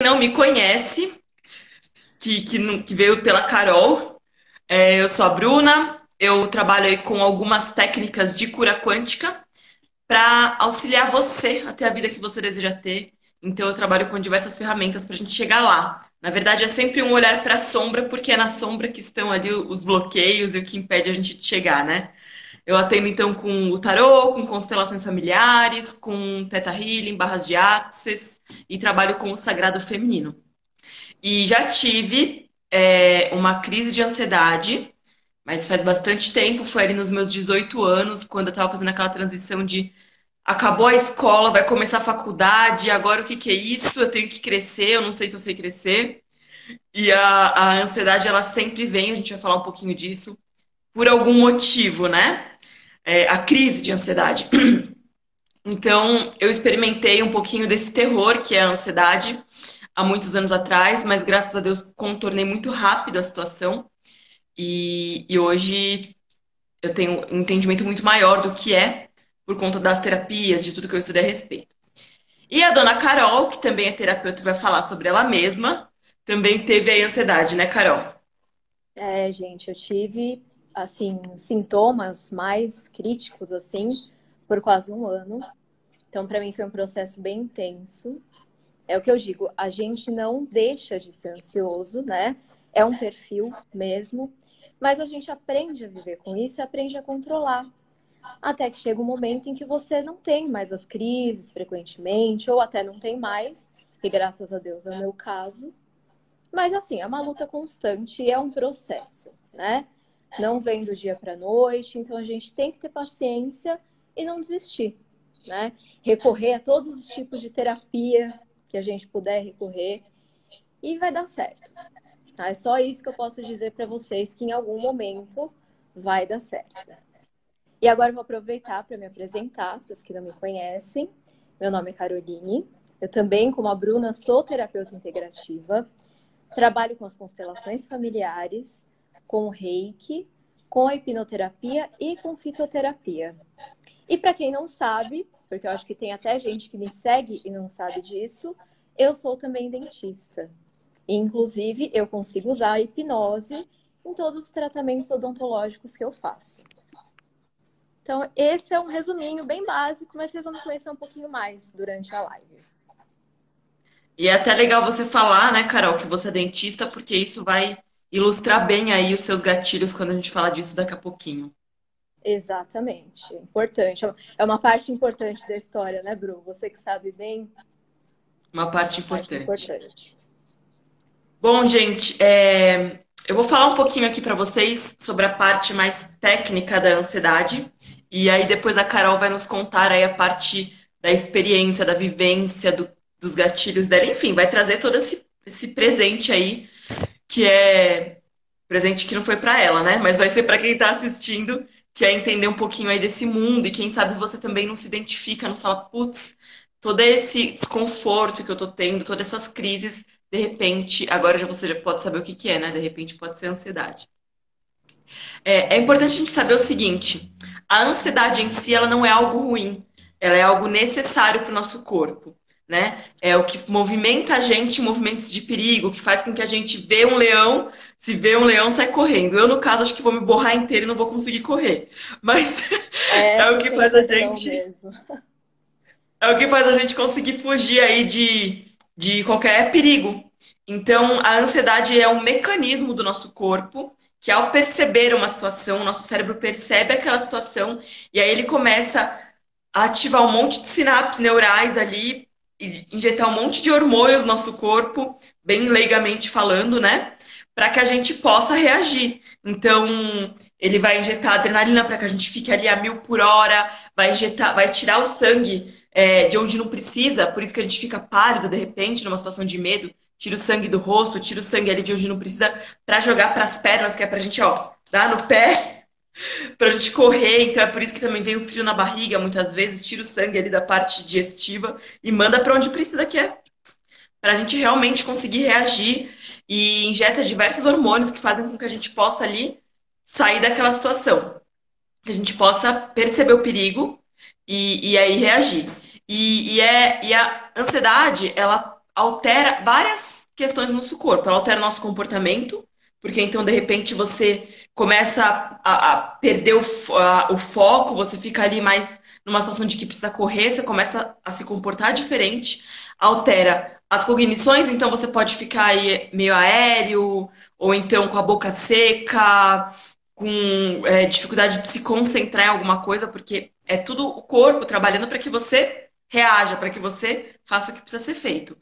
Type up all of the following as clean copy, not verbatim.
Não me conhece, que veio pela Carol, eu sou a Bruna, eu trabalho aí com algumas técnicas de cura quântica para auxiliar você a ter a vida que você deseja ter. Então, eu trabalho com diversas ferramentas para a gente chegar lá. Na verdade, é sempre um olhar para a sombra, porque é na sombra que estão ali os bloqueios e o que impede a gente de chegar, né? Eu atendo então com o tarô, com constelações familiares, com Theta Healing, barras de axis e trabalho com o sagrado feminino. E já tive uma crise de ansiedade, mas faz bastante tempo, foi ali nos meus 18 anos, quando eu estava fazendo aquela transição de acabou a escola, vai começar a faculdade, agora o que que é isso? Eu tenho que crescer, eu não sei se eu sei crescer. E a ansiedade, ela sempre vem, a gente vai falar um pouquinho disso, por algum motivo, né? A crise de ansiedade. Então, eu experimentei um pouquinho desse terror que é a ansiedade há muitos anos atrás, mas graças a Deus contornei muito rápido a situação e hoje eu tenho um entendimento muito maior do que é por conta das terapias, de tudo que eu estudei a respeito. E a dona Carol, que também é terapeuta e vai falar sobre ela mesma, também teve aí ansiedade, né, Carol? Gente, eu tive, assim, sintomas mais críticos, assim, por quase um ano. Então, para mim foi um processo bem intenso. É o que eu digo, a gente não deixa de ser ansioso, né? É um perfil mesmo, mas a gente aprende a viver com isso e aprende a controlar. Até que chega um momento em que você não tem mais as crises frequentemente, ou até não tem mais, que graças a Deus é o meu caso. Mas assim, é uma luta constante e é um processo, né? Não vem do dia para a noite, então a gente tem que ter paciência e não desistir, né? Recorrer a todos os tipos de terapia que a gente puder recorrer e vai dar certo. Tá? É só isso que eu posso dizer para vocês que em algum momento vai dar certo. E agora eu vou aproveitar para me apresentar para os que não me conhecem. Meu nome é Caroline. Eu também, como a Bruna, sou terapeuta integrativa. Trabalho com as constelações familiares, com o reiki, com a hipnoterapia e com fitoterapia. E para quem não sabe, porque eu acho que tem até gente que me segue e não sabe disso, eu sou também dentista. E, inclusive, eu consigo usar a hipnose em todos os tratamentos odontológicos que eu faço. Então, esse é um resuminho bem básico, mas vocês vão me conhecer um pouquinho mais durante a live. E é até legal você falar, né, Carol, que você é dentista, porque isso vai ilustrar bem aí os seus gatilhos quando a gente falar disso daqui a pouquinho. Exatamente, importante. É uma parte importante da história, né, Bru? Você que sabe bem, Uma parte parte importante. importante. Bom, gente, eu vou falar um pouquinho aqui para vocês sobre a parte mais técnica da ansiedade, e aí depois a Carol vai nos contar aí a parte da experiência, da vivência, dos gatilhos dela, enfim, vai trazer todo esse presente aí, que é presente que não foi para ela, né? Mas vai ser para quem está assistindo, que é entender um pouquinho aí desse mundo, e quem sabe você também não se identifica, não fala, putz, todo esse desconforto que eu tô tendo, todas essas crises, de repente, agora você já pode saber o que que é, né? De repente pode ser ansiedade. É importante a gente saber o seguinte: a ansiedade em si ela não é algo ruim, ela é algo necessário para o nosso corpo. Né? É o que movimenta a gente em movimentos de perigo, que faz com que a gente vê um leão, se vê um leão, sai correndo. Eu, no caso, acho que vou me borrar inteiro e não vou conseguir correr. Mas É é o essa que faz a sensação gente, mesmo. é o que faz a gente conseguir fugir aí de qualquer perigo. Então, a ansiedade é um mecanismo do nosso corpo que, ao perceber uma situação, o nosso cérebro percebe aquela situação e aí ele começa a ativar um monte de sinapses neurais ali e injetar um monte de hormônios no nosso corpo, bem leigamente falando, né? Para que a gente possa reagir. Então, ele vai injetar adrenalina para que a gente fique ali a 1.000 por hora, vai tirar o sangue de onde não precisa, por isso que a gente fica pálido de repente numa situação de medo, tira o sangue do rosto, tira o sangue ali de onde não precisa, para jogar para as pernas, que é pra gente, ó, dar no pé, pra gente correr. Então é por isso que também vem o frio na barriga, muitas vezes, tira o sangue ali da parte digestiva e manda para onde precisa, que é pra gente realmente conseguir reagir e injeta diversos hormônios que fazem com que a gente possa ali sair daquela situação, que a gente possa perceber o perigo e aí reagir. E a ansiedade, ela altera várias questões no nosso corpo. Ela altera o nosso comportamento, porque então, de repente, você começa a perder o foco, você fica ali mais numa situação de que precisa correr, você começa a se comportar diferente, altera as cognições, então você pode ficar aí meio aéreo, ou então com a boca seca, com dificuldade de se concentrar em alguma coisa, porque é tudo o corpo trabalhando para que você reaja, para que você faça o que precisa ser feito.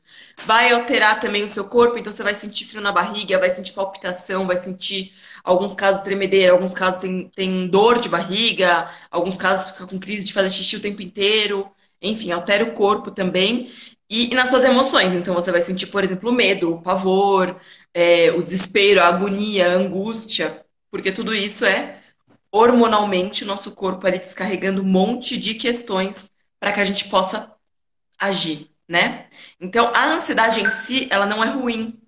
Vai alterar também o seu corpo, então você vai sentir frio na barriga, vai sentir palpitação, vai sentir, alguns casos, tremedeira, alguns casos tem dor de barriga, alguns casos fica com crise de fazer xixi o tempo inteiro. Enfim, altera o corpo também. E nas suas emoções, então você vai sentir, por exemplo, o medo, o pavor, o desespero, a agonia, a angústia, porque tudo isso é hormonalmente o nosso corpo ali descarregando um monte de questões para que a gente possa agir, né? Então, a ansiedade em si, ela não é ruim.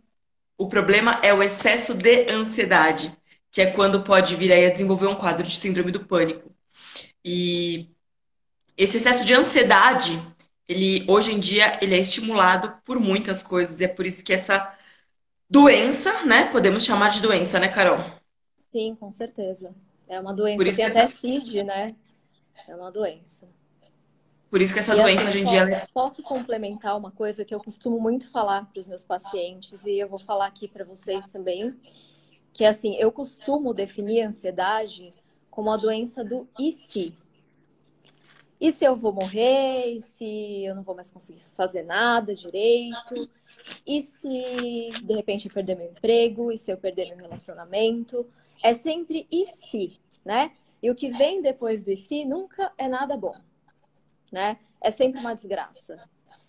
O problema é o excesso de ansiedade, que é quando pode vir aí a desenvolver um quadro de síndrome do pânico. E esse excesso de ansiedade, ele hoje em dia, ele é estimulado por muitas coisas. E é por isso que essa doença, né? Podemos chamar de doença, né, Carol? Sim, com certeza. É uma Por doença. isso Tem que até essa, CID, né? É uma doença. por isso que essa E doença assim, hoje em dia só ela é. posso complementar uma coisa que eu costumo muito falar para os meus pacientes, e eu vou falar aqui para vocês também, que é assim, eu costumo definir a ansiedade como a doença do e se. E se eu vou morrer? E se eu não vou mais conseguir fazer nada direito? E se de repente eu perder meu emprego? E se eu perder meu relacionamento? É sempre e se, né? E o que vem depois do e se nunca é nada bom, né? É sempre uma desgraça.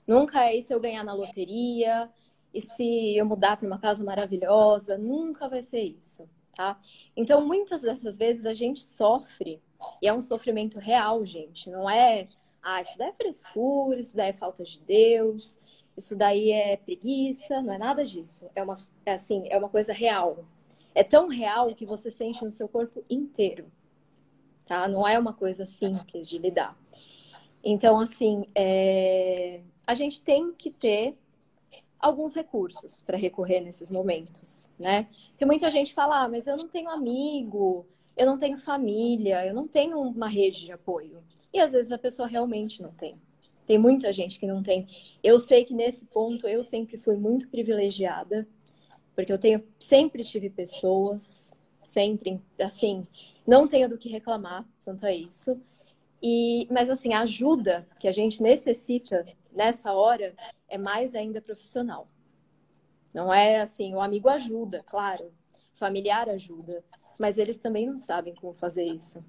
Nunca é e se eu ganhar na loteria? E se eu mudar para uma casa maravilhosa? Nunca vai ser isso, tá? Então, muitas dessas vezes a gente sofre, e é um sofrimento real, gente. Não é, isso daí é frescura, isso daí é falta de Deus, isso daí é preguiça, não é nada disso. É uma coisa real. É tão real que você sente no seu corpo inteiro, tá? Não é uma coisa simples de lidar. Então, assim, a gente tem que ter alguns recursos para recorrer nesses momentos, né? Porque muita gente fala, mas eu não tenho amigo, eu não tenho família, eu não tenho uma rede de apoio. E às vezes a pessoa realmente não tem. Tem muita gente que não tem. Eu sei que nesse ponto eu sempre fui muito privilegiada, porque sempre tive pessoas, sempre, assim, não tenho do que reclamar quanto a isso. Mas assim, a ajuda que a gente necessita nessa hora é mais ainda profissional. Não é assim, o amigo ajuda, claro, o familiar ajuda, mas eles também não sabem como fazer isso.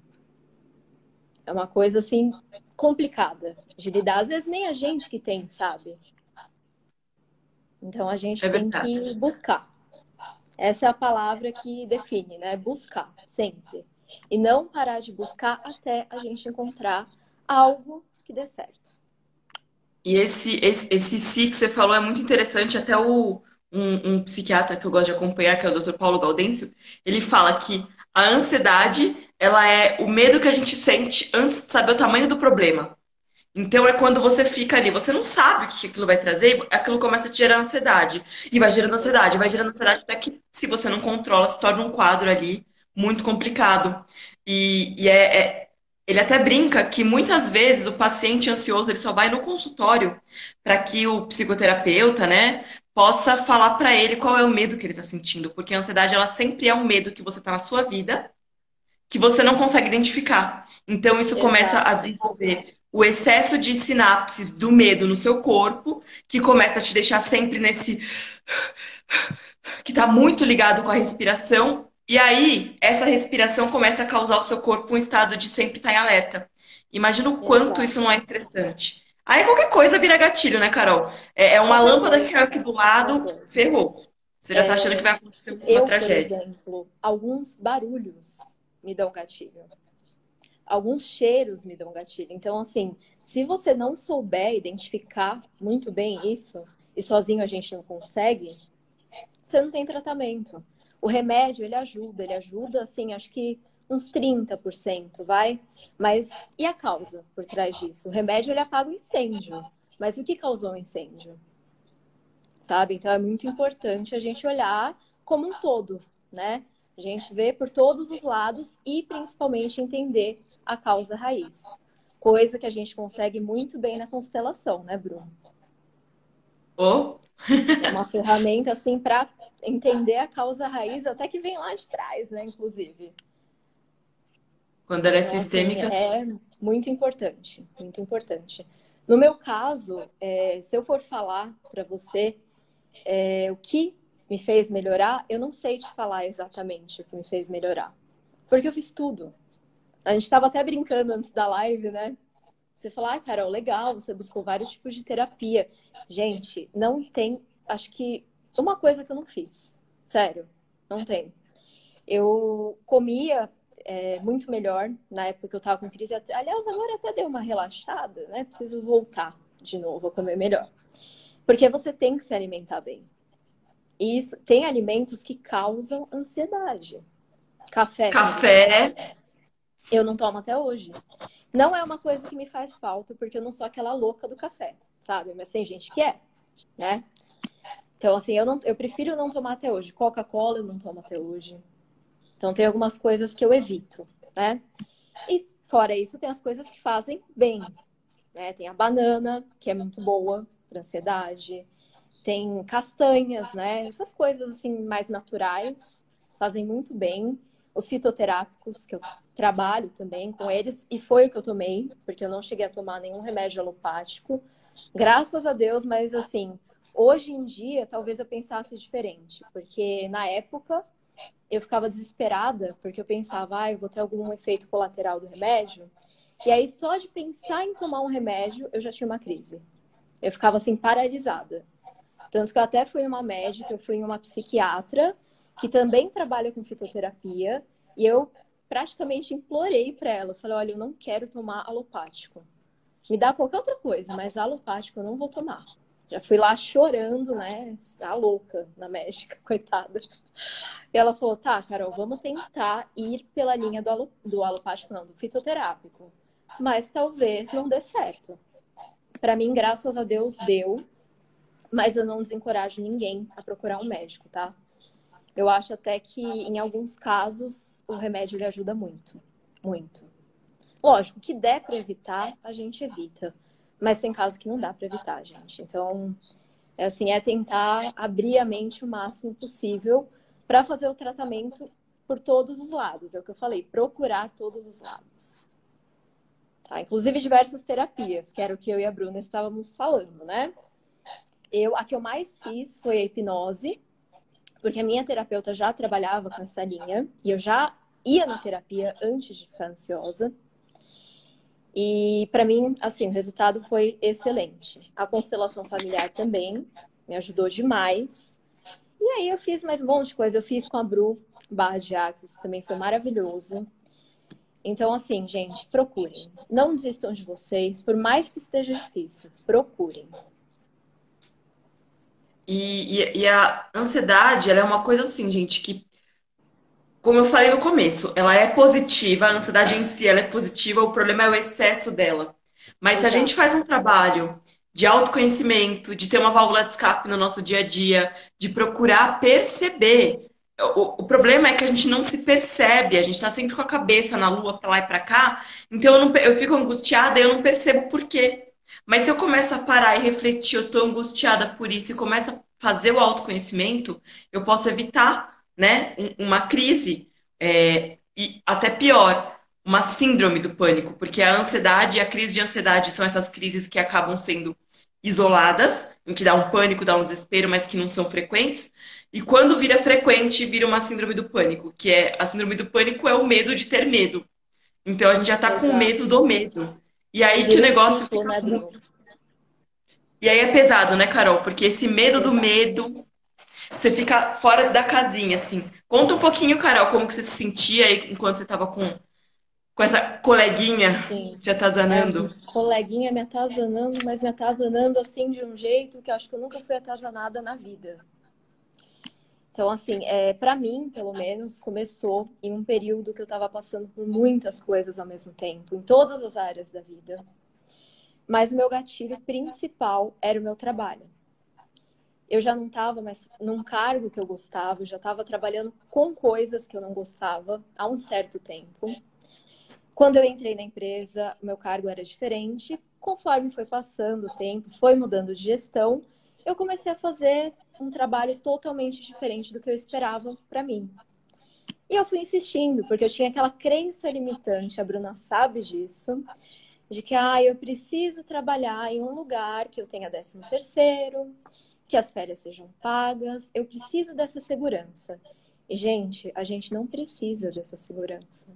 É uma coisa assim complicada de lidar. Às vezes nem a gente que tem, sabe? Então a É gente tem verdade. que buscar. Essa é a palavra que define, né? Buscar, sempre. E não parar de buscar até a gente encontrar algo que dê certo. E esse si que você falou é muito interessante. Até um psiquiatra que eu gosto de acompanhar, que é o Dr. Paulo Gaudêncio, ele fala que a ansiedade, ela é o medo que a gente sente antes de saber o tamanho do problema. Então é quando você fica ali, você não sabe o que aquilo vai trazer, e aquilo começa a te gerar ansiedade. E vai gerando ansiedade, até que, se você não controla, se torna um quadro ali muito complicado. Ele até brinca que muitas vezes o paciente ansioso ele só vai no consultório para que o psicoterapeuta, né, possa falar para ele qual é o medo que ele está sentindo, porque a ansiedade ela sempre é um medo que você está na sua vida que você não consegue identificar. Então, isso começa a Exato. desenvolver o excesso de sinapses do medo no seu corpo, que começa a te deixar sempre nesse. Que está muito ligado com a respiração. E aí, essa respiração começa a causar ao seu corpo um estado de sempre estar em alerta. Imagina o quanto isso Exato. não é estressante. Aí qualquer coisa vira gatilho, né, Carol? É uma Qualquer lâmpada que coisa, caiu aqui do qualquer lado, coisa. ferrou. Você já tá achando que vai acontecer uma Eu, por tragédia. exemplo, alguns barulhos me dão gatilho. Alguns cheiros me dão gatilho. Então, assim, se você não souber identificar muito bem isso, e sozinho a gente não consegue, você não tem tratamento. O remédio, ele ajuda, assim, acho que uns 30%, vai? Mas e a causa por trás disso? O remédio, ele apaga o incêndio. Mas o que causou o incêndio? sabe? Então é muito importante a gente olhar como um todo, né? A gente vê por todos os lados e principalmente entender a causa raiz. Coisa que a gente consegue muito bem na constelação, né, Bruno? Ou É uma ferramenta assim para entender a causa raiz, até que vem lá de trás, né, inclusive. quando ela é Então, assim, sistêmica. é muito importante, muito importante. No meu caso, se eu for falar para você o que me fez melhorar, eu não sei te falar exatamente o que me fez melhorar. Porque eu fiz tudo. A gente estava até brincando antes da live, né? Você fala, Carol, legal, você buscou vários tipos de terapia. Gente, não tem, acho que uma coisa que eu não fiz. Sério, não tem. Eu comia muito melhor na época que eu tava com crise. Aliás, agora até deu uma relaxada, né? Preciso voltar de novo a comer melhor. Porque você tem que se alimentar bem. E isso, tem alimentos que causam ansiedade. Café, por Café, exemplo. Eu não tomo até hoje. Não é uma coisa que me faz falta, porque eu não sou aquela louca do café, sabe? Mas tem gente que é, né? Então, assim, eu prefiro não tomar até hoje. Coca-Cola eu não tomo até hoje. Então, tem algumas coisas que eu evito, né? E fora isso, tem as coisas que fazem bem, né? Tem a banana, que é muito boa para ansiedade. Tem castanhas, né? Essas coisas, assim, mais naturais, fazem muito bem. Os fitoterápicos, que eu trabalho também com eles, e foi o que eu tomei, porque eu não cheguei a tomar nenhum remédio alopático. Graças a Deus, mas assim, hoje em dia, talvez eu pensasse diferente, porque na época eu ficava desesperada, porque eu pensava, eu vou ter algum efeito colateral do remédio. E aí, só de pensar em tomar um remédio, eu já tinha uma crise. Eu ficava assim, paralisada. Tanto que eu até fui uma médica, eu fui em uma psiquiatra, que também trabalha com fitoterapia, e eu praticamente implorei para ela. Eu falei, olha, eu não quero tomar alopático. Me dá qualquer outra coisa, mas alopático eu não vou tomar. Já fui lá chorando, né? A louca na médica, coitada. E ela falou, tá, Carol, vamos tentar ir pela linha do alopático, não, do fitoterápico. Mas talvez não dê certo. Para mim, graças a Deus, deu. Mas eu não desencorajo ninguém a procurar um médico, tá? Eu acho até que, em alguns casos, o remédio ele ajuda muito. Muito. Lógico, que der para evitar, a gente evita. Mas tem casos que não dá para evitar, gente. Então, é tentar abrir a mente o máximo possível para fazer o tratamento por todos os lados. É o que eu falei, procurar todos os lados. Tá? Inclusive diversas terapias, que era o que eu e a Bruna estávamos falando, né? A que eu mais fiz foi a hipnose, porque a minha terapeuta já trabalhava com essa linha e eu já ia na terapia antes de ficar ansiosa. E para mim, assim, o resultado foi excelente. A constelação familiar também me ajudou demais. E aí eu fiz mais um monte de coisa. Eu fiz com a Bru, Barra de Axis, também foi maravilhoso. Então, assim, gente, procurem. Não desistam de vocês, por mais que esteja difícil. Procurem. e a ansiedade, ela é uma coisa assim, gente, que, como eu falei no começo, ela é positiva, a ansiedade em si ela é positiva, o problema é o excesso dela. Mas se a gente Exato. faz um trabalho de autoconhecimento, de ter uma válvula de escape no nosso dia a dia, de procurar perceber. O problema é que a gente não se percebe, a gente está sempre com a cabeça na lua, para lá e para cá, então eu fico angustiada e eu não percebo por quê. Mas se eu começo a parar e refletir, eu estou angustiada por isso, e começo a fazer o autoconhecimento, eu posso evitar, né, uma crise, e até pior, uma síndrome do pânico, porque a ansiedade e a crise de ansiedade são essas crises que acabam sendo isoladas, em que dá um pânico, dá um desespero, mas que não são frequentes. E quando vira frequente, vira uma síndrome do pânico, que é a síndrome do pânico é o medo de ter medo. Então a gente já tá com medo Exato. do medo. E E aí que o vira um negócio ciclo, fica né, Bruno? muito. E aí é pesado, né, Carol? Porque esse É medo do pesado. medo, você fica fora da casinha, assim. Conta um pouquinho, Carol, como que você se sentia aí enquanto você tava com essa coleguinha Sim. te É um atazanando. coleguinha me atazanando, mas me atazanando assim de um jeito que eu acho que eu nunca fui atazanada na vida. Então, assim, para mim, pelo menos, começou em um período que eu estava passando por muitas coisas ao mesmo tempo, em todas as áreas da vida. Mas o meu gatilho principal era o meu trabalho. eu já não estava mais num cargo que eu gostava, eu já estava trabalhando com coisas que eu não gostava há um certo tempo. Quando eu entrei na empresa, meu cargo era diferente. Conforme foi passando o tempo, foi mudando de gestão, eu comecei a fazer um trabalho totalmente diferente do que eu esperava para mim. E eu fui insistindo, porque eu tinha aquela crença limitante, a Bruna sabe disso, de que eu preciso trabalhar em um lugar que eu tenha 13º, que as férias sejam pagas, eu preciso dessa segurança. E, gente, a gente não precisa dessa segurança.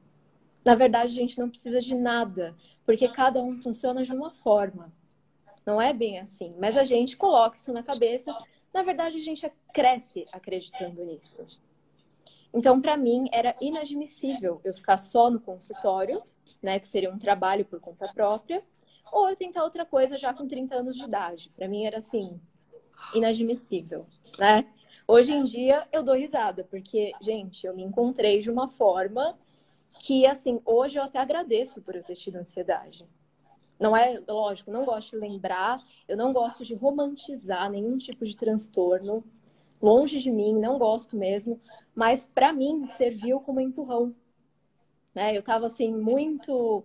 Na verdade, a gente não precisa de nada, porque cada um funciona de uma forma. Não é bem assim, mas a gente coloca isso na cabeça. Na verdade, a gente cresce acreditando nisso. Então, para mim, era inadmissível eu ficar só no consultório, né, que seria um trabalho por conta própria, ou eu tentar outra coisa já com 30 anos de idade. Para mim era assim, inadmissível, né? Hoje em dia eu dou risada, porque, gente, eu me encontrei de uma forma que, assim, hoje eu até agradeço por eu ter tido ansiedade. Não é, lógico, não gosto de lembrar, eu não gosto de romantizar nenhum tipo de transtorno. Longe de mim, não gosto mesmo, mas para mim serviu como empurrão, né? Eu estava assim muito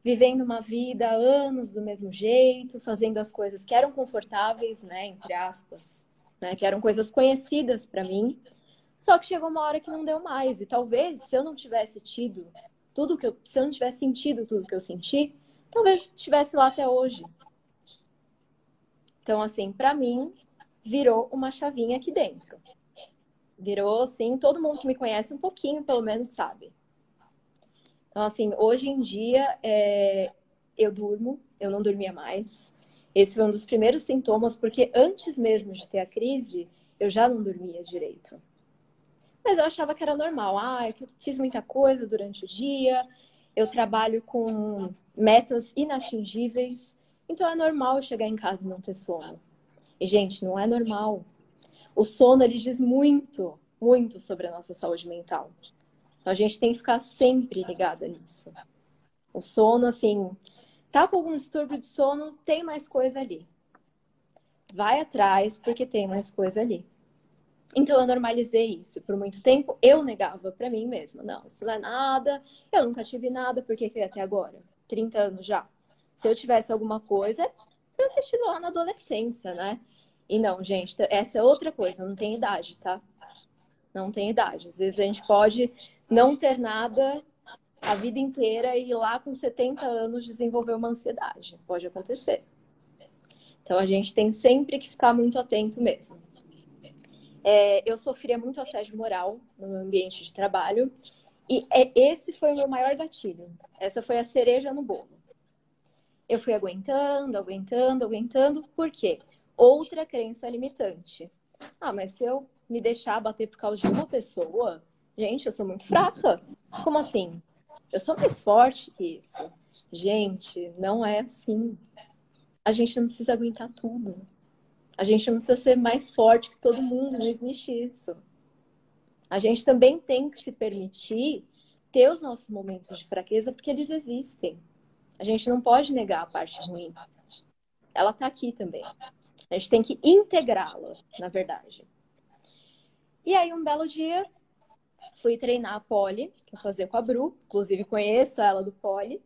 vivendo uma vida há anos do mesmo jeito, fazendo as coisas que eram confortáveis, né, entre aspas, né, que eram coisas conhecidas para mim. Só que chegou uma hora que não deu mais e talvez se eu não tivesse tido se eu não tivesse sentido tudo que eu senti, talvez estivesse lá até hoje. Então assim, para mim virou uma chavinha aqui dentro. Virou, assim, todo mundo que me conhece um pouquinho, pelo menos, sabe. Então, assim, hoje em dia, eu durmo, eu não dormia mais. Esse foi um dos primeiros sintomas, porque antes mesmo de ter a crise, eu já não dormia direito. Mas eu achava que era normal. É que eu fiz muita coisa durante o dia, eu trabalho com metas inatingíveis, então é normal eu chegar em casa e não ter sono. E, gente, não é normal. O sono, ele diz muito, muito sobre a nossa saúde mental. Então, a gente tem que ficar sempre ligada nisso. O sono, assim, tá com algum distúrbio de sono, tem mais coisa ali. Vai atrás, porque tem mais coisa ali. Então, eu normalizei isso. Por muito tempo, eu negava pra mim mesma. Não, isso não é nada, eu nunca tive nada, por que eu ia até agora? 30 anos já. Se eu tivesse alguma coisa, é pra eu ter tido lá na adolescência, né? E não, gente, essa é outra coisa, não tem idade, tá? Não tem idade. Às vezes a gente pode não ter nada a vida inteira e ir lá com 70 anos desenvolver uma ansiedade. Pode acontecer. Então a gente tem sempre que ficar muito atento mesmo. Eu sofria muito assédio moral no meu ambiente de trabalho e esse foi o meu maior gatilho. Essa foi a cereja no bolo. Eu fui aguentando, aguentando, aguentando. Por quê? Outra crença limitante. Mas se eu me deixar bater por causa de uma pessoa, gente, eu sou muito fraca. Como assim? Eu sou mais forte que isso. Gente, não é assim. A gente não precisa aguentar tudo. A gente não precisa ser mais forte que todo mundo, não existe isso. A gente também tem que se permitir ter os nossos momentos de fraqueza, porque eles existem. A gente não pode negar a parte ruim. Ela tá aqui também. A gente tem que integrá-la, na verdade. E aí, um belo dia, fui treinar a pole, que eu fazia com a Bru. Inclusive, conheço ela do pole.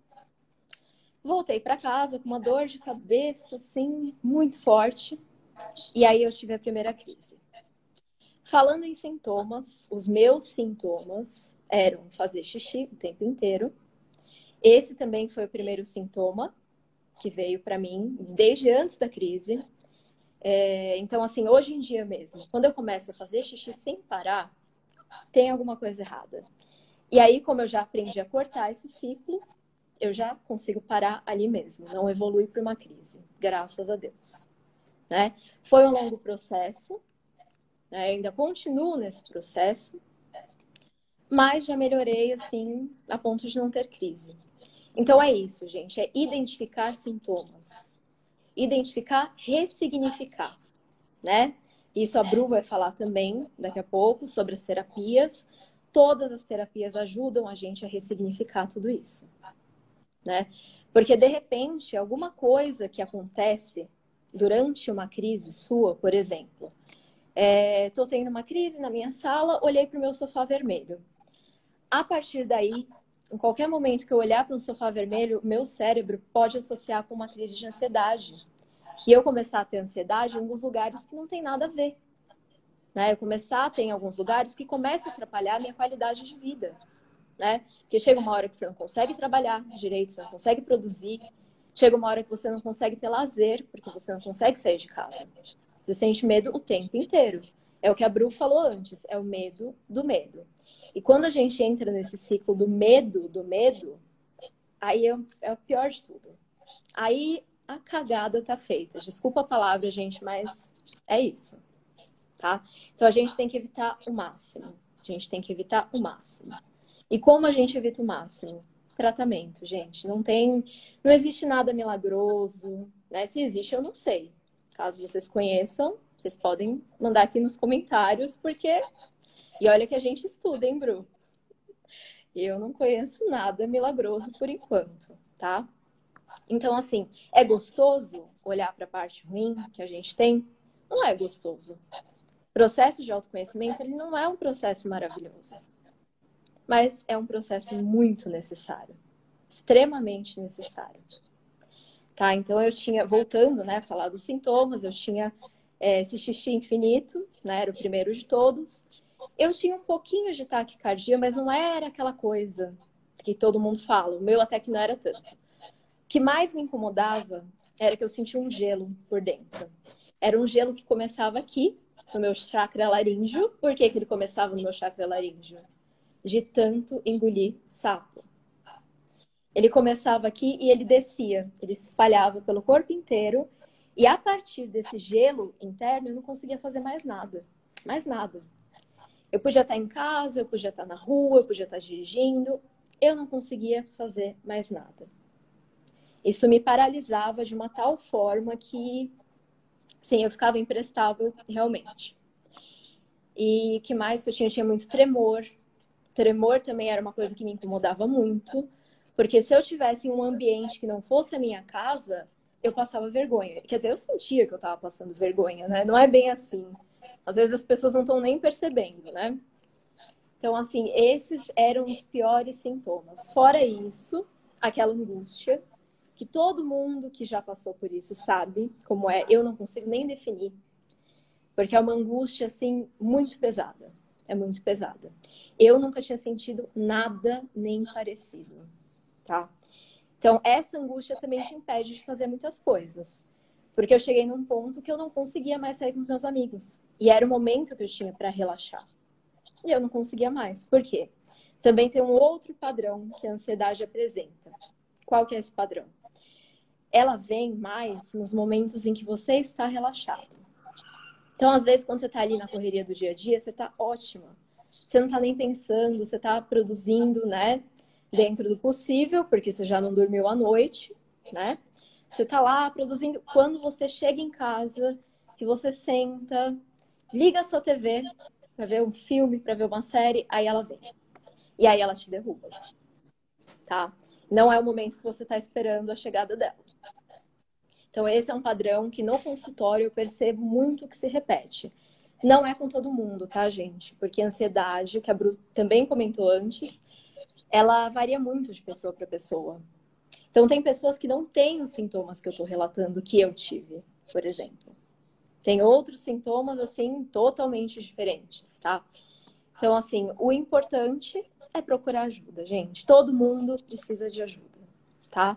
Voltei para casa com uma dor de cabeça, assim, muito forte. E aí, eu tive a primeira crise. Falando em sintomas, os meus sintomas eram fazer xixi o tempo inteiro. Esse também foi o primeiro sintoma que veio para mim desde antes da crise. Então, assim, hoje em dia mesmo, quando eu começo a fazer xixi sem parar, tem alguma coisa errada. E aí, como eu já aprendi a cortar esse ciclo, eu já consigo parar ali mesmo, não evolui para uma crise, graças a Deus. Né? Foi um longo processo, né? Ainda continuo nesse processo, mas já melhorei, assim, a ponto de não ter crise. Então é isso, gente, é identificar sintomas. Identificar, ressignificar, né? Isso a Bru vai falar também daqui a pouco sobre as terapias. Todas as terapias ajudam a gente a ressignificar tudo isso, né? Porque de repente, alguma coisa que acontece durante uma crise sua, por exemplo, Tô tendo uma crise na minha sala, olhei para o meu sofá vermelho. A partir daí, em qualquer momento que eu olhar para um sofá vermelho, meu cérebro pode associar com uma crise de ansiedade. E eu começar a ter ansiedade em alguns lugares que não tem nada a ver. Né? Eu começar a ter em alguns lugares que começa a atrapalhar a minha qualidade de vida. Né? Porque chega uma hora que você não consegue trabalhar direito, você não consegue produzir. Chega uma hora que você não consegue ter lazer, porque você não consegue sair de casa. Você sente medo o tempo inteiro. É o que a Bru falou antes, é o medo do medo. E quando a gente entra nesse ciclo do medo, aí é o pior de tudo. Aí a cagada tá feita. Desculpa a palavra, gente, mas é isso, tá? Então a gente tem que evitar o máximo. A gente tem que evitar o máximo. E como a gente evita o máximo? Tratamento, gente. Não existe nada milagroso, né? Se existe, eu não sei. Caso vocês conheçam, vocês podem mandar aqui nos comentários, porque... E olha que a gente estuda, hein, Bru? Eu não conheço nada milagroso por enquanto, tá? Então, assim, é gostoso olhar para a parte ruim que a gente tem? Não é gostoso. O processo de autoconhecimento, ele não é um processo maravilhoso. Mas é um processo muito necessário. Extremamente necessário. Tá? Então, eu tinha, voltando, né, a falar dos sintomas, eu tinha esse xixi infinito, né, era o primeiro de todos. Eu tinha um pouquinho de taquicardia, mas não era aquela coisa que todo mundo fala. O meu até que não era tanto. O que mais me incomodava era que eu sentia um gelo por dentro. Era um gelo que começava aqui, no meu chakra laríngeo. Por que ele começava no meu chakra laríngeo? De tanto engolir sapo. Ele começava aqui e ele descia. Ele se espalhava pelo corpo inteiro. E a partir desse gelo interno, eu não conseguia fazer mais nada. Mais nada. Eu podia estar em casa, eu podia estar na rua, eu podia estar dirigindo. Eu não conseguia fazer mais nada. Isso me paralisava de uma tal forma que, sim, eu ficava imprestável realmente. E o que mais que eu tinha? Eu tinha muito tremor. Tremor também era uma coisa que me incomodava muito, porque se eu tivesse em um ambiente que não fosse a minha casa, eu passava vergonha. Quer dizer, eu sentia que eu estava passando vergonha, né? Não é bem assim. Às vezes as pessoas não estão nem percebendo, né? Então, assim, esses eram os piores sintomas. Fora isso, aquela angústia, que todo mundo que já passou por isso sabe como é. Eu não consigo nem definir, porque é uma angústia, assim, muito pesada. É muito pesada. Eu nunca tinha sentido nada nem parecido, tá? Então, essa angústia também te impede de fazer muitas coisas. Porque eu cheguei num ponto que eu não conseguia mais sair com os meus amigos. E era o momento que eu tinha para relaxar. E eu não conseguia mais. Por quê? Também tem um outro padrão que a ansiedade apresenta. Qual que é esse padrão? Ela vem mais nos momentos em que você está relaxado. Então, às vezes, quando você está ali na correria do dia a dia, você está ótima. Você não está nem pensando, você está produzindo, né? Dentro do possível, porque você já não dormiu à noite, né? Você está lá produzindo. Quando você chega em casa, que você senta, liga a sua TV para ver um filme, para ver uma série, aí ela vem. E aí ela te derruba, tá? Não é o momento que você está esperando a chegada dela. Então, esse é um padrão que no consultório eu percebo muito que se repete. Não é com todo mundo, tá, gente? Porque a ansiedade, que a Bru também comentou antes, ela varia muito de pessoa para pessoa. Então, tem pessoas que não têm os sintomas que eu estou relatando que eu tive, por exemplo. Tem outros sintomas, assim, totalmente diferentes, tá? Então, assim, o importante é procurar ajuda, gente. Todo mundo precisa de ajuda, tá?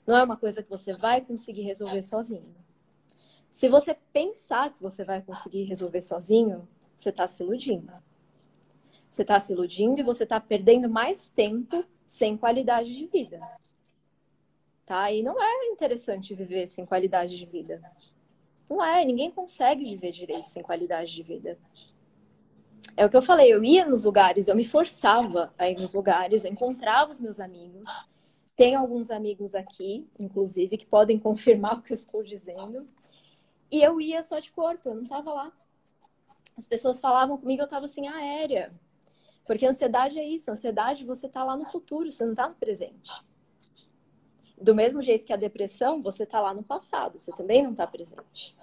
Não é uma coisa que você vai conseguir resolver sozinho. Se você pensar que você vai conseguir resolver sozinho, você está se iludindo. Você está se iludindo e você está perdendo mais tempo sem qualidade de vida. Tá? E não é interessante viver sem qualidade de vida. Não é, ninguém consegue viver direito sem qualidade de vida. É o que eu falei, eu ia nos lugares, eu me forçava a ir nos lugares, eu encontrava os meus amigos. Tenho alguns amigos aqui, inclusive, que podem confirmar o que eu estou dizendo. E eu ia só de corpo, eu não estava lá. As pessoas falavam comigo, eu estava assim, aérea. Porque a ansiedade é isso, a ansiedade você está lá no futuro, você não está no presente. Do mesmo jeito que a depressão, você está lá no passado, você também não está presente.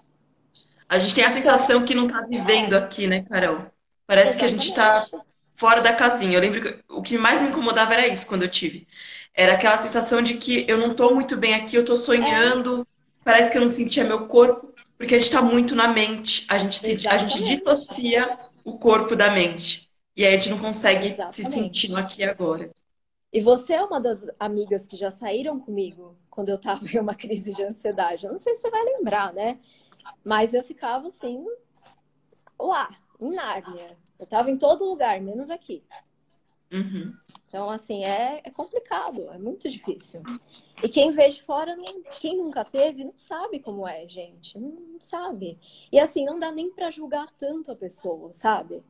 A gente tem a Então, sensação que não tá vivendo é, aqui, né, Carol? Parece que a gente tá exatamente. fora da casinha. Eu lembro que o que mais me incomodava era isso quando eu tive. Era aquela sensação de que eu não tô muito bem aqui, eu tô É, sonhando, parece que eu não sentia meu corpo, porque a gente tá muito na mente. A gente exatamente. dissocia o corpo da mente. E aí a gente não consegue se sentir no Exatamente. aqui e agora. E você é uma das amigas que já saíram comigo quando eu tava em uma crise de ansiedade. Eu não sei se você vai lembrar, né? Mas eu ficava assim, lá, em Nárnia. Eu tava em todo lugar, menos aqui. Uhum. Então, assim, é complicado, é muito difícil. E quem vê de fora, quem nunca teve, não sabe como é, gente. Não sabe. E assim, não dá nem pra julgar tanto a pessoa, sabe?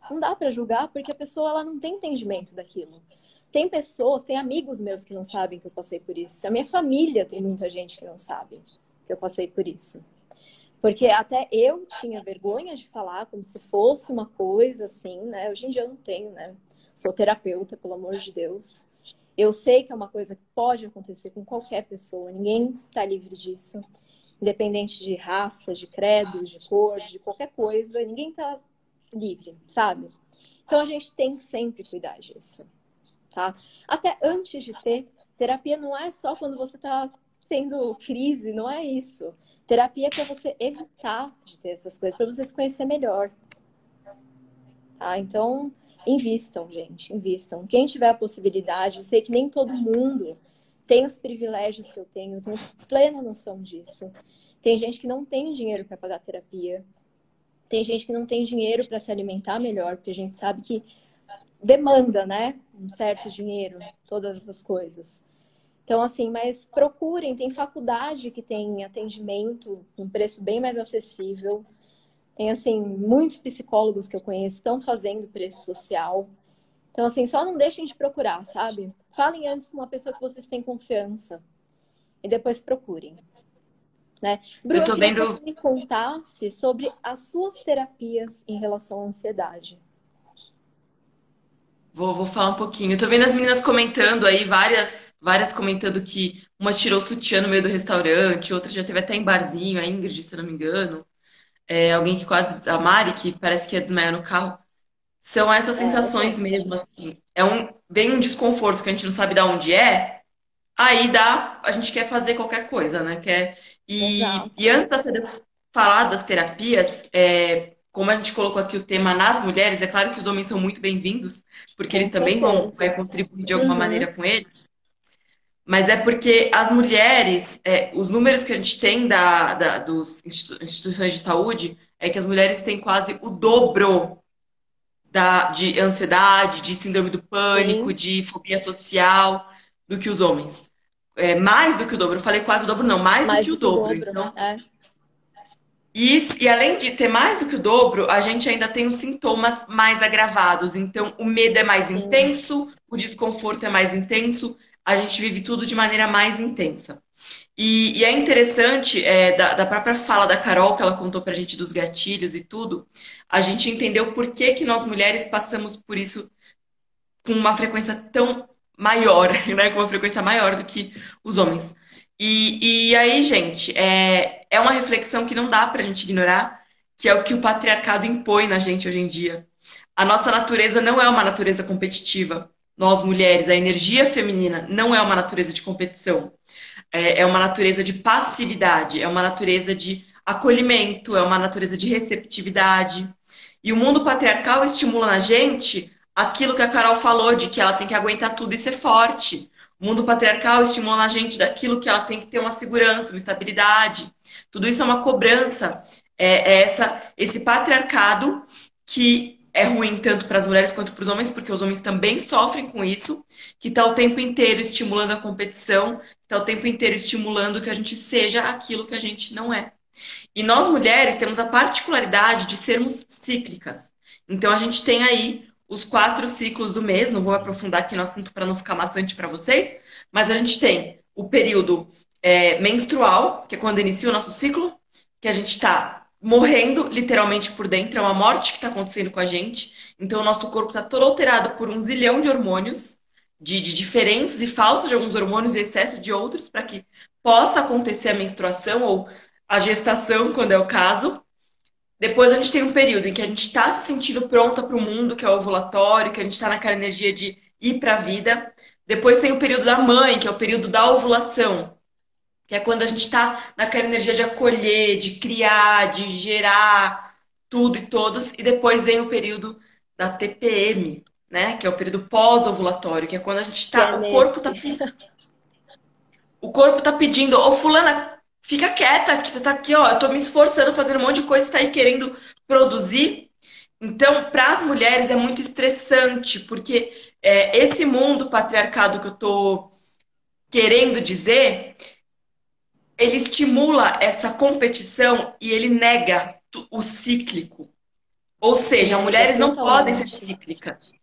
Não dá pra julgar porque a pessoa ela não tem entendimento daquilo. Tem pessoas, tem amigos meus que não sabem que eu passei por isso. A minha família tem muita gente que não sabe que eu passei por isso. Porque até eu tinha vergonha de falar como se fosse uma coisa assim, né? Hoje em dia eu não tenho, né? Sou terapeuta, pelo amor de Deus. Eu sei que é uma coisa que pode acontecer com qualquer pessoa, ninguém está livre disso. Independente de raça, de credo, de cor, de qualquer coisa, ninguém está livre, sabe? Então a gente tem que sempre cuidar disso, tá? Até antes de ter, terapia não é só quando você está tendo crise, não é isso. Terapia é para você evitar de ter essas coisas, para você se conhecer melhor, tá? Então, invistam, gente, invistam. Quem tiver a possibilidade, eu sei que nem todo mundo tem os privilégios que eu tenho plena noção disso. Tem gente que não tem dinheiro para pagar terapia, tem gente que não tem dinheiro para se alimentar melhor, porque a gente sabe que demanda, né, um certo dinheiro, todas essas coisas. Então, assim, mas procurem, tem faculdade que tem atendimento com preço bem mais acessível. Tem, assim, muitos psicólogos que eu conheço estão fazendo preço social. Então, assim, só não deixem de procurar, sabe? Falem antes com uma pessoa que vocês têm confiança e depois procurem, né? Bru, Eu eu tô queria que você vendo. me contasse sobre as suas terapias em relação à ansiedade. Vou falar um pouquinho. Eu tô vendo as meninas comentando aí, várias comentando que uma tirou o sutiã no meio do restaurante, outra já teve até em barzinho, a Ingrid, se eu não me engano. Alguém que quase. A Mari, que parece que ia desmaiar no carro. São essas É, sensações gente, mesmo, assim. Vem um desconforto que a gente não sabe de onde é, aí a gente quer fazer qualquer coisa, né? E exato. antes até de eu falar das terapias, como a gente colocou aqui o tema nas mulheres, é claro que os homens são muito bem-vindos, porque Com eles também vai certeza. contribuir de alguma Uhum. maneira com eles, mas é porque as mulheres, os números que a gente tem dos instituições de saúde, é que as mulheres têm quase o dobro de ansiedade, de síndrome do pânico, Sim, de fobia social do que os homens. Mais do que o dobro. Eu falei quase o dobro, não, mais do mais que o do que o dobro. dobro. Então, É, e além de ter mais do que o dobro, a gente ainda tem os sintomas mais agravados. Então, o medo é mais sim. intenso, o desconforto é mais intenso, a gente vive tudo de maneira mais intensa. E é interessante, da própria fala da Carol, que ela contou pra gente dos gatilhos e tudo, a gente entendeu por que que nós mulheres passamos por isso com uma frequência tão maior, né? Com uma frequência maior do que os homens. E aí, gente, é uma reflexão que não dá pra gente ignorar, que é o que o patriarcado impõe na gente hoje em dia. A nossa natureza não é uma natureza competitiva. Nós, mulheres, a energia feminina não é uma natureza de competição. É uma natureza de passividade, é uma natureza de acolhimento, é uma natureza de receptividade. E o mundo patriarcal estimula na gente aquilo que a Carol falou, de que ela tem que aguentar tudo e ser forte. O mundo patriarcal estimula na gente daquilo que ela tem que ter uma segurança, uma estabilidade. Tudo isso é uma cobrança. Esse patriarcado que é ruim tanto para as mulheres quanto para os homens, porque os homens também sofrem com isso, que está o tempo inteiro estimulando a competição, está o tempo inteiro estimulando que a gente seja aquilo que a gente não é. E nós mulheres temos a particularidade de sermos cíclicas. Então a gente tem aí os 4 ciclos do mês, não vou aprofundar aqui no assunto para não ficar maçante para vocês, mas a gente tem o período menstrual, que é quando inicia o nosso ciclo, que a gente está morrendo literalmente por dentro, é uma morte que está acontecendo com a gente. Então o nosso corpo está todo alterado por um zilhão de hormônios, de diferenças e falta de alguns hormônios e excesso de outros, para que possa acontecer a menstruação ou a gestação, quando é o caso. Depois a gente tem um período em que a gente está se sentindo pronta para o mundo, que é o ovulatório, que a gente está naquela energia de ir para a vida. Depois tem o período da mãe, que é o período da ovulação, que é quando a gente está naquela energia de acolher, de criar, de gerar tudo e todos. E depois vem o período da TPM, né? Que é o período pós-ovulatório, que é quando a gente Que é está, nesse. o corpo tá pedindo, ô fulana, fica quieta, que você tá aqui, ó, eu tô me esforçando, fazendo um monte de coisa, você tá aí querendo produzir. Então, para as mulheres é muito estressante, porque esse mundo patriarcado que eu tô querendo dizer, ele estimula essa competição e ele nega o cíclico. Ou seja, Nega mulheres não podem ser totalmente. cíclicas.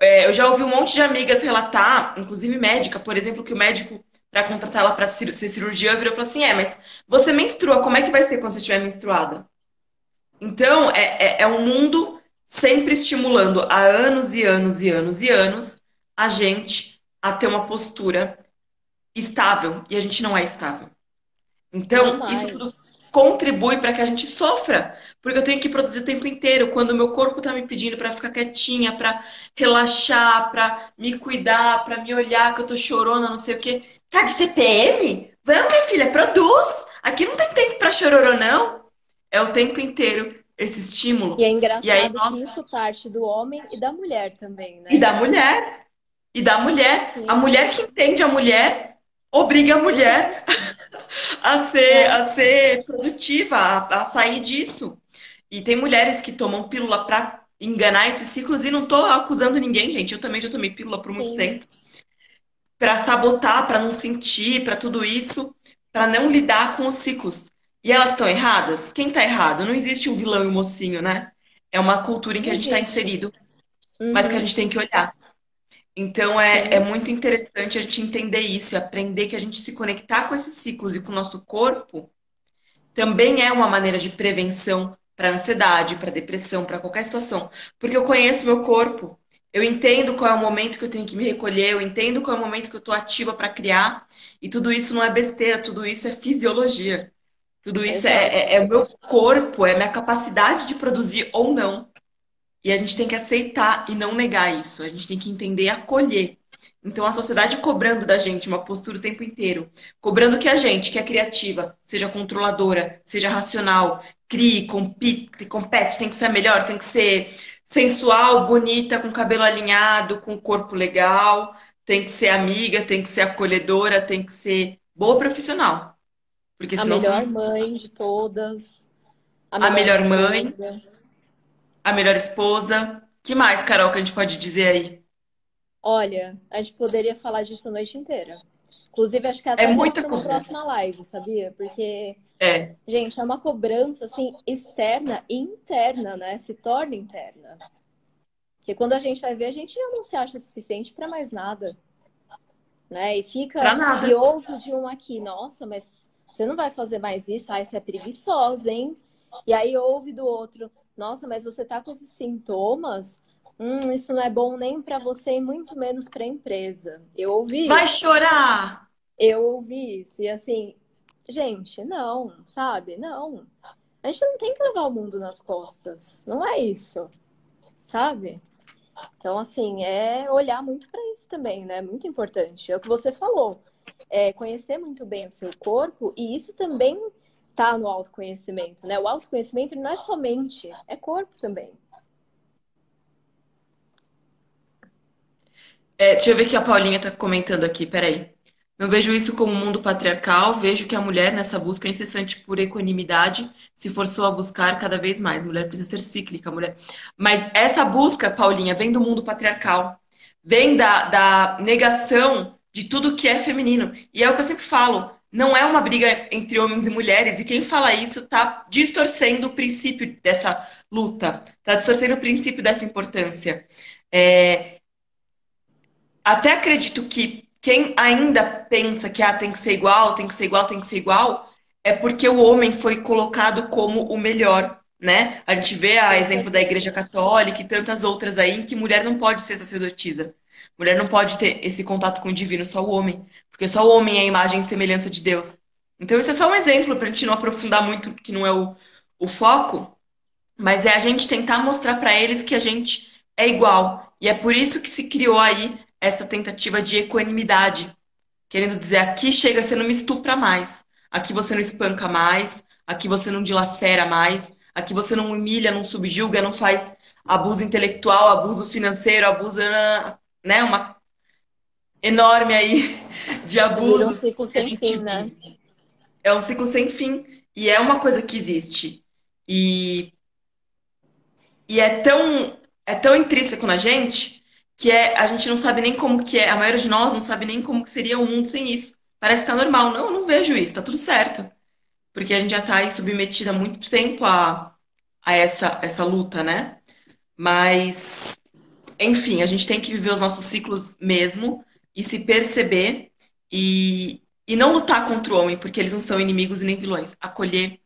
Eu já ouvi um monte de amigas relatar, inclusive médica, por exemplo, que o médico, para contratar ela para ser cirurgiã, virou e falou assim: mas você menstrua, como é que vai ser quando você estiver menstruada? Então, é um mundo sempre estimulando há anos e anos e anos e anos a gente a ter uma postura estável e a gente não é estável. Não Então, isso tudo mais. contribui para que a gente sofra, porque eu tenho que produzir o tempo inteiro. Quando o meu corpo está me pedindo para ficar quietinha, para relaxar, para me cuidar, para me olhar, que eu tô chorona, não sei o quê. Tá de TPM? Vamos, minha filha, produz! Aqui não tem tempo para chororô, não. É o tempo inteiro esse E é estímulo. E aí, engraçado que nossa, isso parte do homem e da mulher também, e né? da mulher, e da mulher. A Sim. mulher que entende a mulher obriga a mulher É, a ser produtiva, a sair disso. E tem mulheres que tomam pílula para enganar esses ciclos e não tô acusando ninguém, gente. Eu também já tomei pílula por muito sim. tempo para sabotar, para não sentir, para tudo isso, para não lidar com os ciclos. E elas estão erradas? Quem está errado? Não existe o vilão e o mocinho, né? É uma cultura em que Não a gente está existe. inserido, mas que a Uhum. gente tem que olhar. Então é Sim, muito interessante a gente entender isso e aprender que a gente se conectar com esses ciclos e com o nosso corpo também é uma maneira de prevenção para ansiedade, para depressão, para qualquer situação. Porque eu conheço meu corpo, eu entendo qual é o momento que eu tenho que me recolher, eu entendo qual é o momento que eu estou ativa para criar, e tudo isso não é besteira, tudo isso é fisiologia. Tudo isso exato. é o meu corpo, é a minha capacidade de produzir ou não. E a gente tem que aceitar e não negar isso. A gente tem que entender e acolher. Então, a sociedade cobrando da gente uma postura o tempo inteiro, cobrando que a gente, que é criativa, seja controladora, seja racional, crie, compete, tem que ser a melhor, tem que ser sensual, bonita, com cabelo alinhado, com corpo legal, tem que ser amiga, tem que ser acolhedora, tem que ser boa profissional. Porque A senão você melhor não. mãe de todas, a A melhor melhor mãe, esposa. a melhor esposa. Que mais, Carol, que a gente pode dizer aí? Olha, a gente poderia falar disso a noite inteira. Inclusive, acho que é É até tema muita para uma coisa. próxima live, sabia? Porque, É, gente, é uma cobrança assim externa e interna, né? Se torna interna. Porque quando a gente vai ver, a gente já não se acha suficiente para mais nada, né? E pra fica e nada. ouve de um aqui, nossa, mas você não vai fazer mais isso? Ai, você é preguiçosa, hein? E aí ouve do outro, nossa, mas você tá com esses sintomas? Isso não é bom nem para você e muito menos para a empresa. Eu ouvi Vai isso. chorar! Eu ouvi isso. E assim, gente, não, sabe? Não. A gente não tem que levar o mundo nas costas. Não é isso, sabe? Então, assim, é olhar muito para isso também, né? Muito importante. É o que você falou. É conhecer muito bem o seu corpo, e isso também tá no autoconhecimento, né? O autoconhecimento não é somente, é corpo também. Deixa eu ver o que a Paulinha tá comentando aqui, peraí. Não vejo isso como um mundo patriarcal, vejo que a mulher, nessa busca incessante por equanimidade, se forçou a buscar cada vez mais. Mulher precisa ser cíclica, mulher. Mas essa busca, Paulinha, vem do mundo patriarcal. Vem da negação de tudo que é feminino. E é o que eu sempre falo, não é uma briga entre homens e mulheres, e quem fala isso tá distorcendo o princípio dessa luta, tá distorcendo o princípio dessa importância. É, até acredito que quem ainda pensa que tem que ser igual, tem que ser igual, tem que ser igual, é porque o homem foi colocado como o melhor, né? A gente vê a Com exemplo da Igreja certeza. Católica e tantas outras aí em que mulher não pode ser sacerdotisa. Mulher não pode ter esse contato com o divino, só o homem. Porque só o homem é a imagem e semelhança de Deus. Então, isso é só um exemplo para a gente não aprofundar muito, que não é o foco. Mas é a gente tentar mostrar para eles que a gente é igual. E é por isso que se criou aí essa tentativa de equanimidade, querendo dizer, aqui chega, você não me estupra mais, aqui você não espanca mais, aqui você não dilacera mais, aqui você não humilha, não subjuga, não faz abuso intelectual, abuso financeiro, abuso, né, uma enorme aí de Vira um abusos ciclo que a sem gente fim, né? vive. É um ciclo sem fim e é uma coisa que existe. E E é tão intrínseco na gente que a gente não sabe nem como que é, a maioria de nós não sabe nem como que seria o mundo sem isso. Parece que tá normal. Não, eu não vejo isso, tá tudo certo. Porque a gente já tá aí submetida há muito tempo a essa luta, né? Mas, enfim, a gente tem que viver os nossos ciclos mesmo e se perceber e não lutar contra o homem, porque eles não são inimigos e nem vilões. Acolher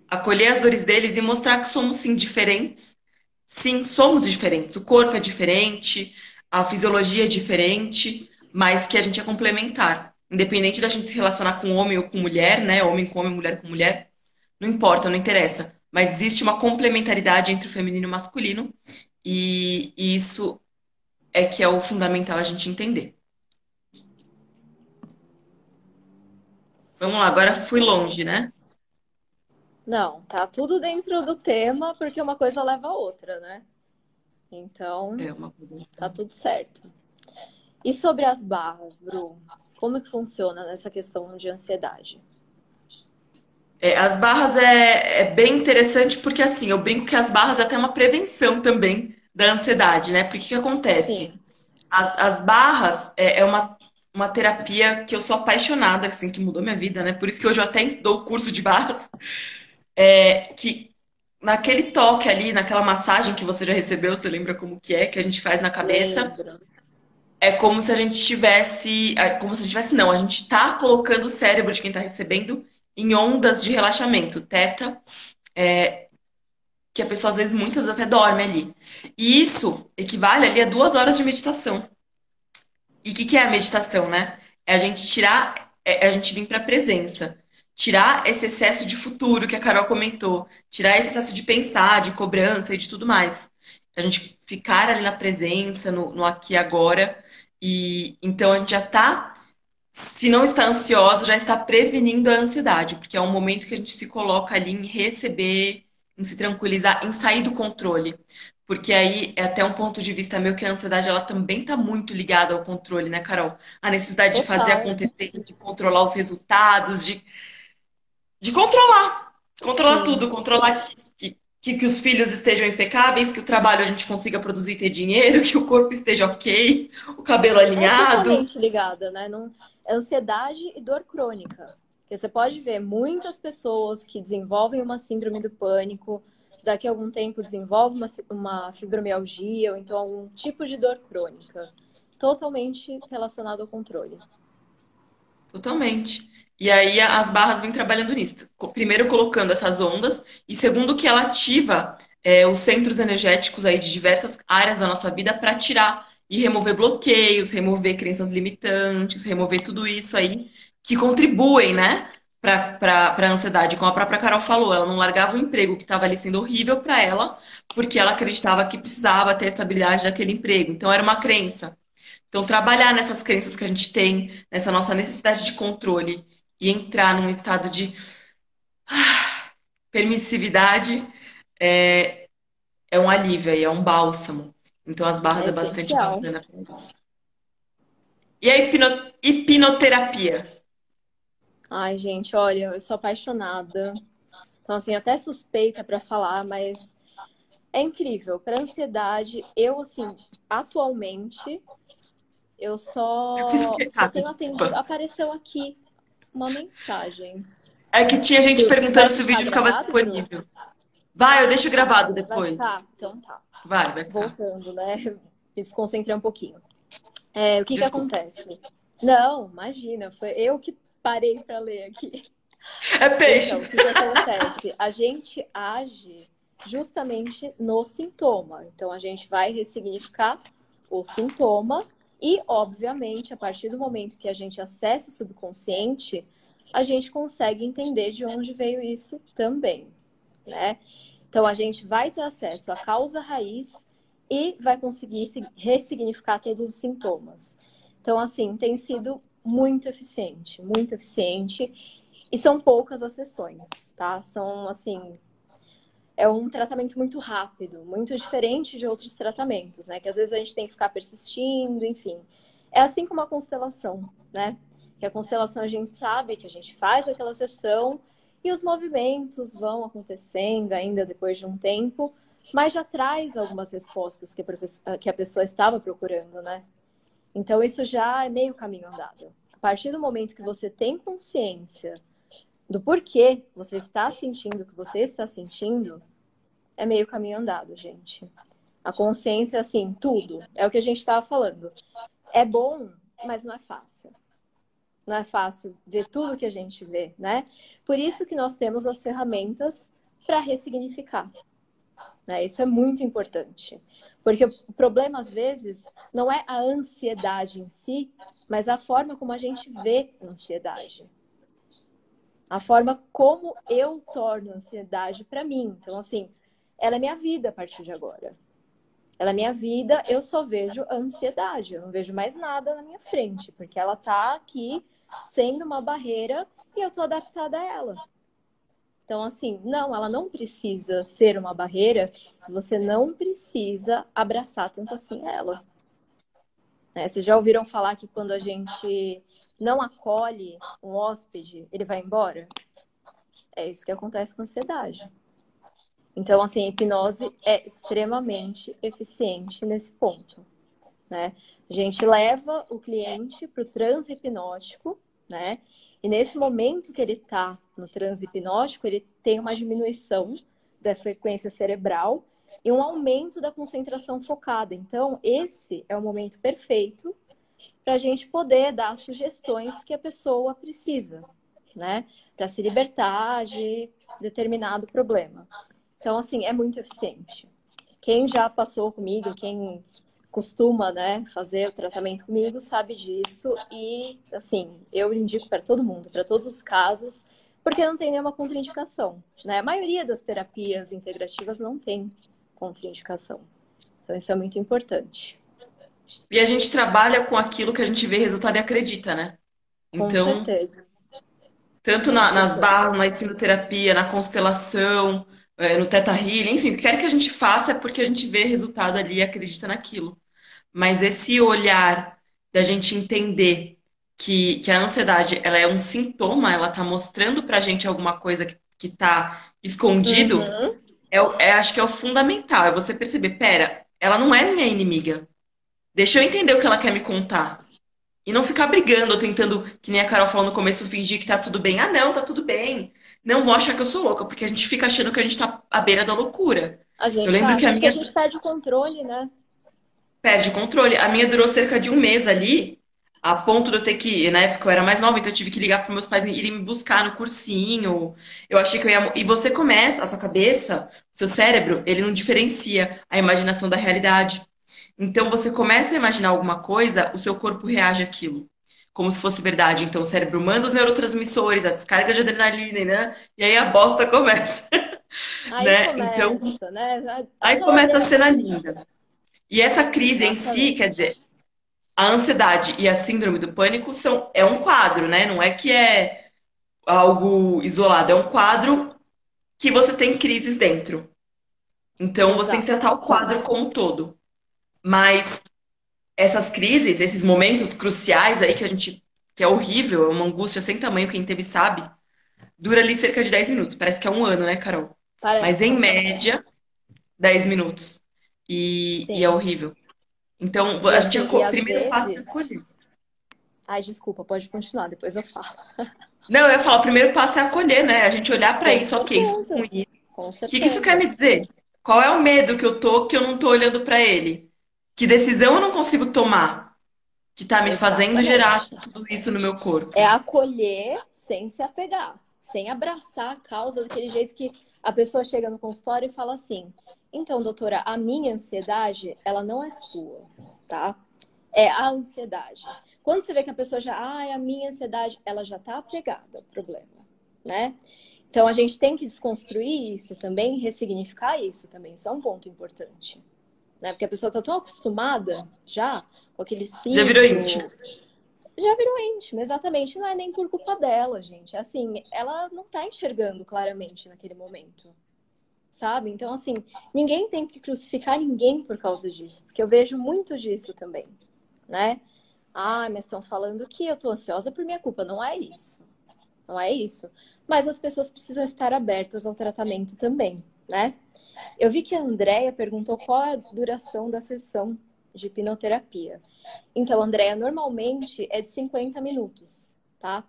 as dores deles e mostrar que somos sim diferentes. Sim, somos diferentes. O corpo é diferente, a fisiologia é diferente, mas que a gente é complementar. Independente da gente se relacionar com homem ou com mulher, né? Homem com homem, mulher com mulher, não importa, não interessa. Mas existe uma complementaridade entre o feminino e o masculino, e isso é que é o fundamental a gente entender. Vamos lá, agora fui longe, né? Não, tá tudo dentro do tema, porque uma coisa leva a outra, né? Então, É uma coisa. tá tudo certo. E sobre as barras, Bru? Como que funciona nessa questão de ansiedade? As barras é bem interessante porque assim, eu brinco que as barras é até uma prevenção também da ansiedade, né? Porque o que acontece? Sim, As barras é uma terapia que eu sou apaixonada, assim, que mudou minha vida, né? Por isso que hoje eu até dou curso de barras, que naquele toque ali, naquela massagem que você já recebeu, você lembra como que a gente faz na cabeça, lembro. é como se a gente tivesse, como se a gente tivesse, não, a gente tá colocando o cérebro de quem tá recebendo em ondas de relaxamento, teta, que a pessoa às vezes, muitas até dorme ali. E isso equivale ali a 2 horas de meditação. E o que é a meditação, né? É a gente tirar, é a gente vir para a presença. Tirar esse excesso de futuro que a Carol comentou. Tirar esse excesso de pensar, de cobrança e de tudo mais. A gente ficar ali na presença, no aqui e agora. E então a gente já está, se não está ansiosa, já está prevenindo a ansiedade, porque é um momento que a gente se coloca ali em receber, em se tranquilizar, em sair do controle. Porque aí é até um ponto de vista meu que a ansiedade ela também está muito ligada ao controle, né, Carol? A necessidade de fazer Total. acontecer, de controlar os resultados, de controlar. Controlar tudo, Sim. controlar que os filhos estejam impecáveis, que o trabalho a gente consiga produzir e ter dinheiro, que o corpo esteja ok, o cabelo É alinhado. totalmente ligada, né? Não... É ansiedade e dor crônica. Porque você pode ver muitas pessoas que desenvolvem uma síndrome do pânico, daqui a algum tempo desenvolvem uma fibromialgia, ou então algum tipo de dor crônica. Totalmente relacionado ao controle. Totalmente. E aí as barras vêm trabalhando nisso. Primeiro colocando essas ondas e segundo que ela ativa os centros energéticos aí de diversas áreas da nossa vida para tirar e remover bloqueios, remover crenças limitantes, remover tudo isso aí que contribuem, né, para a ansiedade. Como a própria Carol falou, ela não largava o emprego que estava ali sendo horrível para ela, porque ela acreditava que precisava ter a estabilidade daquele emprego. Então era uma crença. Então, trabalhar nessas crenças que a gente tem, nessa nossa necessidade de controle e entrar num estado de permissividade é, é um alívio aí, é um bálsamo. Então, as barras É é bastante essencial. bacana para isso. E a hipnoterapia? Ai, gente, olha, eu sou apaixonada. Então, assim, até suspeita para falar, mas é incrível. Para ansiedade, eu, assim, atualmente, eu Eu fiz só rápido, tenho atendido. desculpa. Apareceu aqui uma mensagem. É que tinha gente Vai perguntando se o ficar vídeo ficava gravado, Bru? disponível. Vai, eu deixo gravado Vai depois. ficar? Então tá. Vai ficar. Voltando, né? Me desconcentrei um pouquinho. O que que Desculpa. acontece? Não, imagina, foi eu que parei para ler aqui. É peixe. Então, o que que acontece? A gente age justamente no sintoma. Então, a gente vai ressignificar o sintoma e, obviamente, a partir do momento que a gente acessa o subconsciente, a gente consegue entender de onde veio isso também, né? Então, a gente vai ter acesso à causa raiz e vai conseguir ressignificar todos os sintomas. Então, assim, tem sido muito eficiente, muito eficiente. E são poucas as sessões, tá? São, assim, é um tratamento muito rápido, muito diferente de outros tratamentos, né? Que às vezes a gente tem que ficar persistindo, enfim. É assim como a constelação, né? Que a constelação a gente sabe que a gente faz aquela sessão e os movimentos vão acontecendo ainda depois de um tempo, mas já traz algumas respostas que a pessoa estava procurando, né? Então isso já é meio caminho andado. A partir do momento que você tem consciência do porquê você está sentindo o que você está sentindo, é meio caminho andado, gente. A consciência, assim, tudo. É o que a gente estava falando. É bom, mas não é fácil. Não é fácil ver tudo que a gente vê, né? Por isso que nós temos as ferramentas para ressignificar. Né? Isso é muito importante. Porque o problema, às vezes, não é a ansiedade em si, mas a forma como a gente vê a ansiedade. A forma como eu torno a ansiedade para mim. Então, assim, ela é minha vida a partir de agora. Ela é minha vida, eu só vejo a ansiedade. Eu não vejo mais nada na minha frente, porque ela tá aqui sendo uma barreira e eu tô adaptada a ela. Então, assim, não, ela não precisa ser uma barreira, você não precisa abraçar tanto assim ela. Né? Vocês já ouviram falar que quando a gente não acolhe um hóspede, ele vai embora? É isso que acontece com a ansiedade. Então, assim, a hipnose é extremamente eficiente nesse ponto, né? A gente leva o cliente para o transe hipnótico, né? E nesse momento que ele está no transe hipnótico, ele tem uma diminuição da frequência cerebral e um aumento da concentração focada. Então, esse é o momento perfeito para a gente poder dar as sugestões que a pessoa precisa, né? Para se libertar de determinado problema. Então, assim, é muito eficiente. Quem já passou comigo, quem costuma, né, fazer o tratamento comigo, sabe disso. E, assim, eu indico para todo mundo, para todos os casos, porque não tem nenhuma contraindicação, né? A maioria das terapias integrativas não tem contraindicação. Então, isso é muito importante. E a gente trabalha com aquilo que a gente vê resultado e acredita, né? Com Então, certeza, tanto com nas certeza. barras, na hipnoterapia, na constelação, no Theta Healing, enfim, o que quer que a gente faça é porque a gente vê resultado ali e acredita naquilo. Mas esse olhar da gente entender que a ansiedade ela é um sintoma, ela está mostrando pra gente alguma coisa que está escondido, Uhum. acho que é o fundamental. É você perceber, pera, ela não é minha inimiga. Deixa eu entender o que ela quer me contar. E não ficar brigando ou tentando, que nem a Carol falou no começo, fingir que tá tudo bem. Ah, não, tá tudo bem. Não vou achar que eu sou louca, porque a gente fica achando que a gente tá à beira da loucura. A Eu gente lembro que a acha porque a minha gente perde o controle, né? perde controle. A minha durou cerca de um mês ali, a ponto de eu ter que, na época eu era mais nova, então eu tive que ligar para meus pais irem me buscar no cursinho. Eu achei que eu ia. E você começa, a sua cabeça, o seu cérebro, ele não diferencia a imaginação da realidade. Então você começa a imaginar alguma coisa, o seu corpo reage àquilo. Como se fosse verdade. Então o cérebro manda os neurotransmissores, a descarga de adrenalina, né? E aí a bosta começa, Aí né? Então, começa, né? aí Só começa a olhando. cena linda. E essa crise em si, quer dizer, Exatamente. a ansiedade e a síndrome do pânico é um quadro, né? Não é que é algo isolado, é um quadro que você tem crises dentro. Então você tem que Exato. tratar o quadro como um todo. Mas essas crises, esses momentos cruciais aí que é horrível, é uma angústia sem tamanho, quem teve sabe, dura ali cerca de 10 minutos. Parece que é um ano, né, Carol? Mas Parece em muito. média, 10 minutos. E é Sim. horrível. Então, E a gente, assim, e o às primeiro passo é vezes. acolher. Ai, desculpa, pode continuar, depois eu falo. Não, eu ia falar, o primeiro passo é acolher, né? A gente olhar pra Com isso, ok, estou com certeza. isso. Com O que isso quer certeza. me dizer? Qual é o medo que eu tô que eu não tô olhando pra ele? Que decisão eu não consigo tomar que tá me fazendo gerar Exatamente. tudo isso no meu É corpo? acolher sem se apegar, sem abraçar a causa daquele jeito que a pessoa chega no consultório e fala assim: então, doutora, a minha ansiedade, ela não é sua, tá? É a ansiedade. Quando você vê que a pessoa já, ai, a minha ansiedade, ela já tá apegada ao problema, né? Então, a gente tem que desconstruir isso também, ressignificar isso também. Isso é um ponto importante. Né? Porque a pessoa está tão acostumada já com aquele Já virou ciclo. íntimo. Já virou íntimo, exatamente. Não é nem por culpa dela, gente. Assim, ela não está enxergando claramente naquele momento. Sabe? Então, assim, ninguém tem que crucificar ninguém por causa disso. Porque eu vejo muito disso também. Né? Ah, mas estão falando que eu tô ansiosa por minha culpa. Não é isso. Não é isso. Mas as pessoas precisam estar abertas ao tratamento também, né? Eu vi que a Andrea perguntou qual é a duração da sessão de hipnoterapia. Então, Andrea, normalmente é de 50 minutos, tá?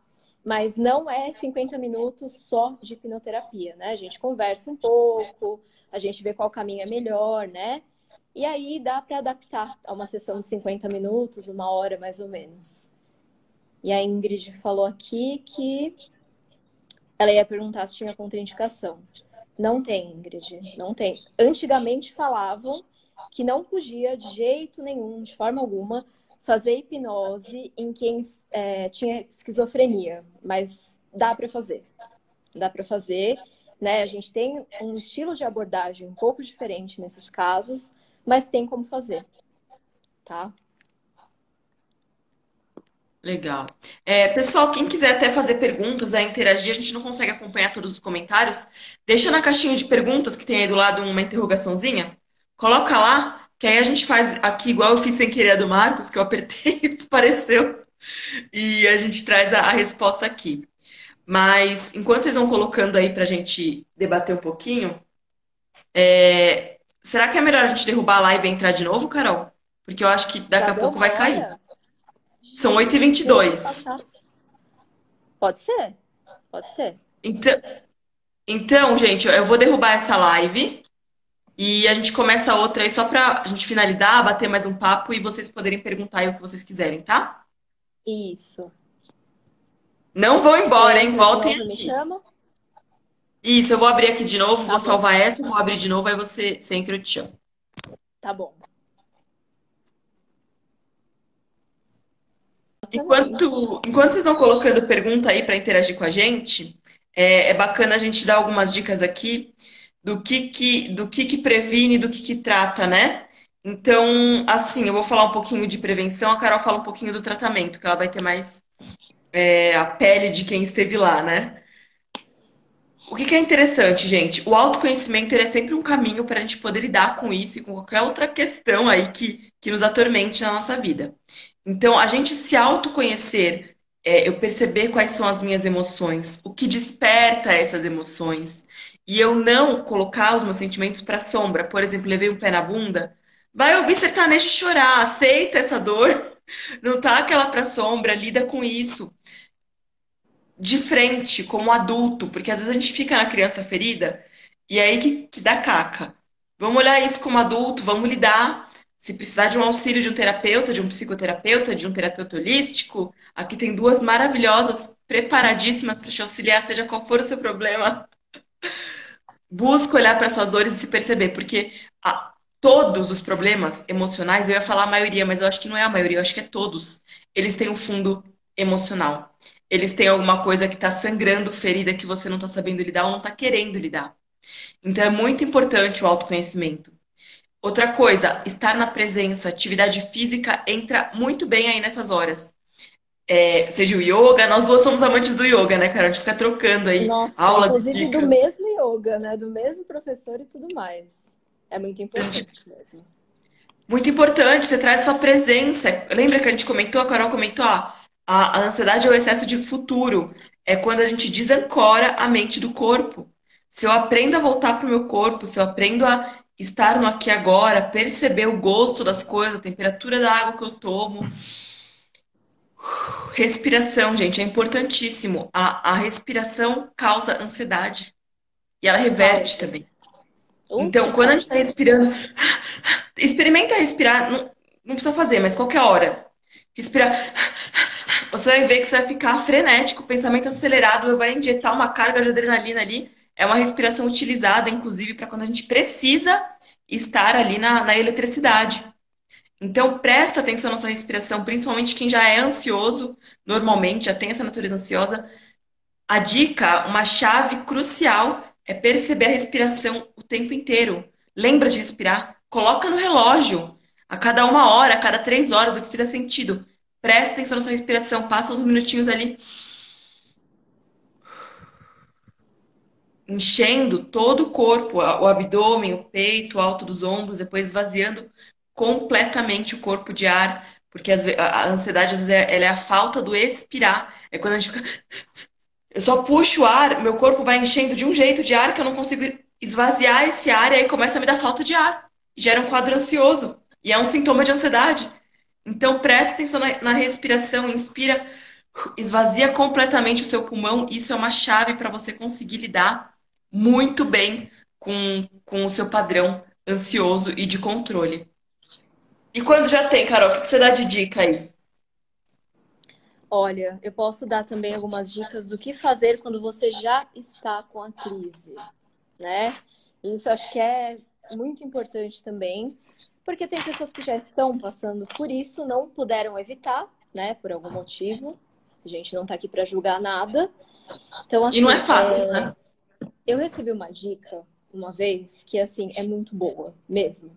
Mas não é 50 minutos só de hipnoterapia, né? A gente conversa um pouco, a gente vê qual caminho é melhor, né? E aí dá para adaptar a uma sessão de 50 minutos, 1 hora mais ou menos. E a Ingrid falou aqui que ela ia perguntar se tinha contraindicação. Não tem, Ingrid, não tem. Antigamente falavam que não podia de jeito nenhum, de forma alguma, fazer hipnose em quem tinha esquizofrenia, mas dá para fazer. Dá para fazer, né? A gente tem um estilo de abordagem um pouco diferente nesses casos, mas tem como fazer, tá? Legal. Pessoal, quem quiser até fazer perguntas, interagir, a gente não consegue acompanhar todos os comentários. Deixa na caixinha de perguntas que tem aí do lado uma interrogaçãozinha. Coloca lá, que aí a gente faz aqui igual eu fiz sem querer a do Marcos, que eu apertei e apareceu. E a gente traz a resposta aqui. Mas enquanto vocês vão colocando aí pra gente debater um pouquinho, será que é melhor a gente derrubar a live e entrar de novo, Carol? Porque eu acho que daqui Já a deu pouco uma vai cair. hora? São Gente, deixa eu 8h22. passar. Pode ser, pode ser. Então, gente, eu vou derrubar essa live e a gente começa outra aí só pra gente finalizar, bater mais um papo e vocês poderem perguntar aí o que vocês quiserem, tá? Isso. Não vão Você embora, hein? entra de Voltem novo e me aqui. chama? Isso, eu vou abrir aqui de novo, Tá vou bom, salvar essa, vou abrir de novo, aí você entra e eu te chamo. tá bom. Exatamente. Enquanto vocês vão colocando pergunta aí para interagir com a gente, é bacana a gente dar algumas dicas aqui do que previne, do que trata, né? Então, assim, eu vou falar um pouquinho de prevenção, a Carol fala um pouquinho do tratamento, que ela vai ter mais a pele de quem esteve lá, né? O que é interessante, gente? O autoconhecimento ele é sempre um caminho para a gente poder lidar com isso e com qualquer outra questão aí que nos atormente na nossa vida. Então, a gente se autoconhecer, eu perceber quais são as minhas emoções, o que desperta essas emoções, e eu não colocar os meus sentimentos para sombra. Por exemplo, levei um pé na bunda, vai ouvir sertanejo e chorar, aceita essa dor, não tá aquela para sombra, lida com isso de frente, como adulto, porque às vezes a gente fica na criança ferida e é aí que dá caca. Vamos olhar isso como adulto, vamos lidar. Se precisar de um auxílio de um terapeuta, de um psicoterapeuta, de um terapeuta holístico, aqui tem duas maravilhosas, preparadíssimas para te auxiliar, seja qual for o seu problema. Busca olhar para suas dores e se perceber, porque todos os problemas emocionais, eu ia falar a maioria, mas eu acho que não é a maioria, eu acho que é todos. Eles têm um fundo emocional. Eles têm alguma coisa que está sangrando, ferida, que você não está sabendo lidar ou não está querendo lidar. Então é muito importante o autoconhecimento. Outra coisa, estar na presença, atividade física entra muito bem aí nessas horas. Seja o yoga, nós duas somos amantes do yoga, né, cara? A gente fica trocando aí Nossa, aulas e inclusive do dicas. mesmo yoga, né? Do mesmo professor e tudo mais. É muito importante mesmo. Muito importante, você traz sua presença. Lembra que a gente comentou, a Carol comentou, a ansiedade é o excesso de futuro. É quando a gente desancora a mente do corpo. Se eu aprendo a voltar para o meu corpo, se eu aprendo a estar no aqui e agora, perceber o gosto das coisas, a temperatura da água que eu tomo. Respiração, gente, é importantíssimo. A respiração causa ansiedade. E ela reverte Causa. também. Então, quando a gente Causa. está respirando, experimenta respirar, não precisa fazer, mas qualquer hora. Respirar. Você vai ver que você vai ficar frenético, pensamento acelerado, vai injetar uma carga de adrenalina ali. É uma respiração utilizada, inclusive, para quando a gente precisa estar ali na eletricidade. Então, presta atenção na sua respiração, principalmente quem já é ansioso, normalmente, já tem essa natureza ansiosa. A dica, uma chave crucial é perceber a respiração o tempo inteiro. Lembra de respirar? Coloca no relógio. A cada 1 hora, a cada 3 horas, o que fizer sentido. Presta atenção na sua respiração. Passa uns minutinhos ali enchendo todo o corpo, o abdômen, o peito, o alto dos ombros, depois esvaziando completamente o corpo de ar, porque a ansiedade às vezes ela é a falta do expirar. É quando a gente fica. Eu só puxo o ar, meu corpo vai enchendo de um jeito de ar que eu não consigo esvaziar esse ar e aí começa a me dar falta de ar. Gera um quadro ansioso. E é um sintoma de ansiedade. Então presta atenção na respiração, inspira, esvazia completamente o seu pulmão. Isso é uma chave para você conseguir lidar muito bem com o seu padrão ansioso e de controle. E quando já tem, Carol, o que você dá de dica aí? Olha, eu posso dar também algumas dicas do que fazer quando você já está com a crise, né? Isso eu acho que é muito importante também, porque tem pessoas que já estão passando por isso, não puderam evitar, né, por algum motivo. A gente não tá aqui para julgar nada. Então, E não é assim, fácil, né? eu recebi uma dica uma vez que, assim, é muito boa mesmo.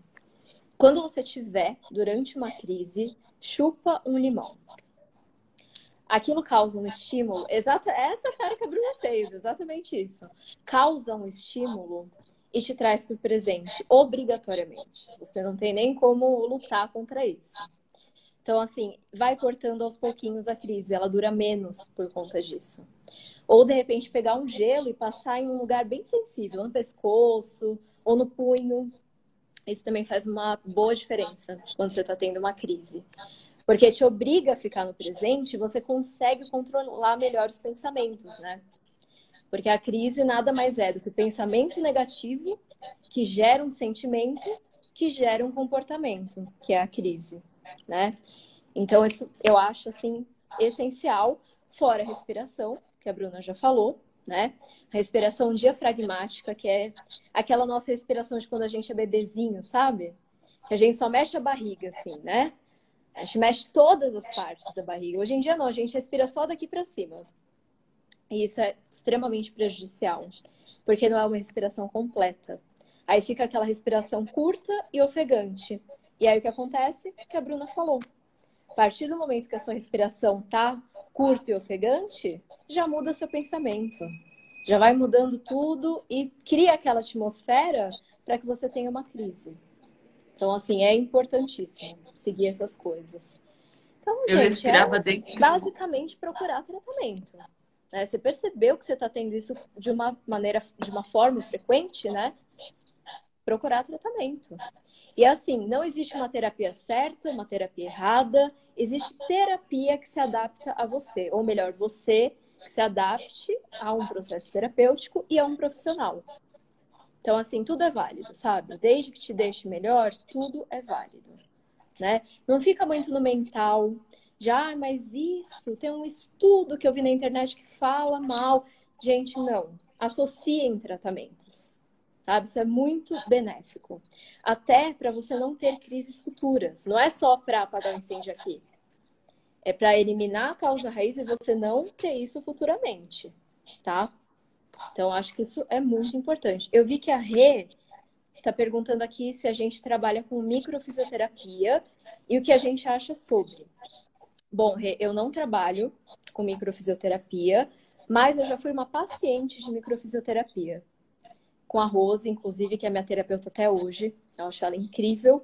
Quando você tiver durante uma crise, chupa um limão. Aquilo causa um estímulo, essa cara que a Bruna fez, exatamente isso. Causa um estímulo e te traz para o presente, obrigatoriamente. Você não tem nem como lutar contra isso. Então, assim, vai cortando aos pouquinhos a crise, ela dura menos por conta disso. Ou, de repente, pegar um gelo e passar em um lugar bem sensível, no pescoço ou no punho. Isso também faz uma boa diferença quando você está tendo uma crise. Porque te obriga a ficar no presente e você consegue controlar melhor os pensamentos, né? Porque a crise nada mais é do que o pensamento negativo que gera um sentimento que gera um comportamento, que é a crise, né? Então, isso eu acho, assim, essencial, fora a respiração, que a Bruna já falou, né? A respiração diafragmática, que é aquela nossa respiração de quando a gente é bebezinho, sabe? Que a gente só mexe a barriga, assim, né? A gente mexe todas as partes da barriga. Hoje em dia não, a gente respira só daqui para cima. E isso é extremamente prejudicial, porque não é uma respiração completa. Aí fica aquela respiração curta e ofegante. E aí o que acontece? Que a Bruna falou. A partir do momento que a sua respiração tá curta e ofegante, já muda seu pensamento. Já vai mudando tudo e cria aquela atmosfera para que você tenha uma crise. Então, assim, é importantíssimo seguir essas coisas. Então, Eu gente, respirava dentro. basicamente procurar tratamento. Né? Você percebeu que você está tendo isso de uma maneira, de uma forma frequente, né? Procurar tratamento. E assim, não existe uma terapia certa, uma terapia errada. Existe terapia que se adapta a você. Ou melhor, você que se adapte a um processo terapêutico e a um profissional. Então, assim, tudo é válido, sabe? Desde que te deixe melhor, tudo é válido, né? Não fica muito no mental. Já, mas isso, tem um estudo que eu vi na internet que fala mal. Gente, não. Associem tratamentos, sabe? Isso é muito benéfico. Até para você não ter crises futuras. Não é só para apagar o incêndio aqui. É para eliminar a causa raiz e você não ter isso futuramente, tá? Então, acho que isso é muito importante. Eu vi que a Rê está perguntando aqui se a gente trabalha com microfisioterapia e o que a gente acha sobre. Bom, Rê, eu não trabalho com microfisioterapia, mas eu já fui uma paciente de microfisioterapia. Com a Rose, inclusive, que é minha terapeuta até hoje. Eu acho ela incrível.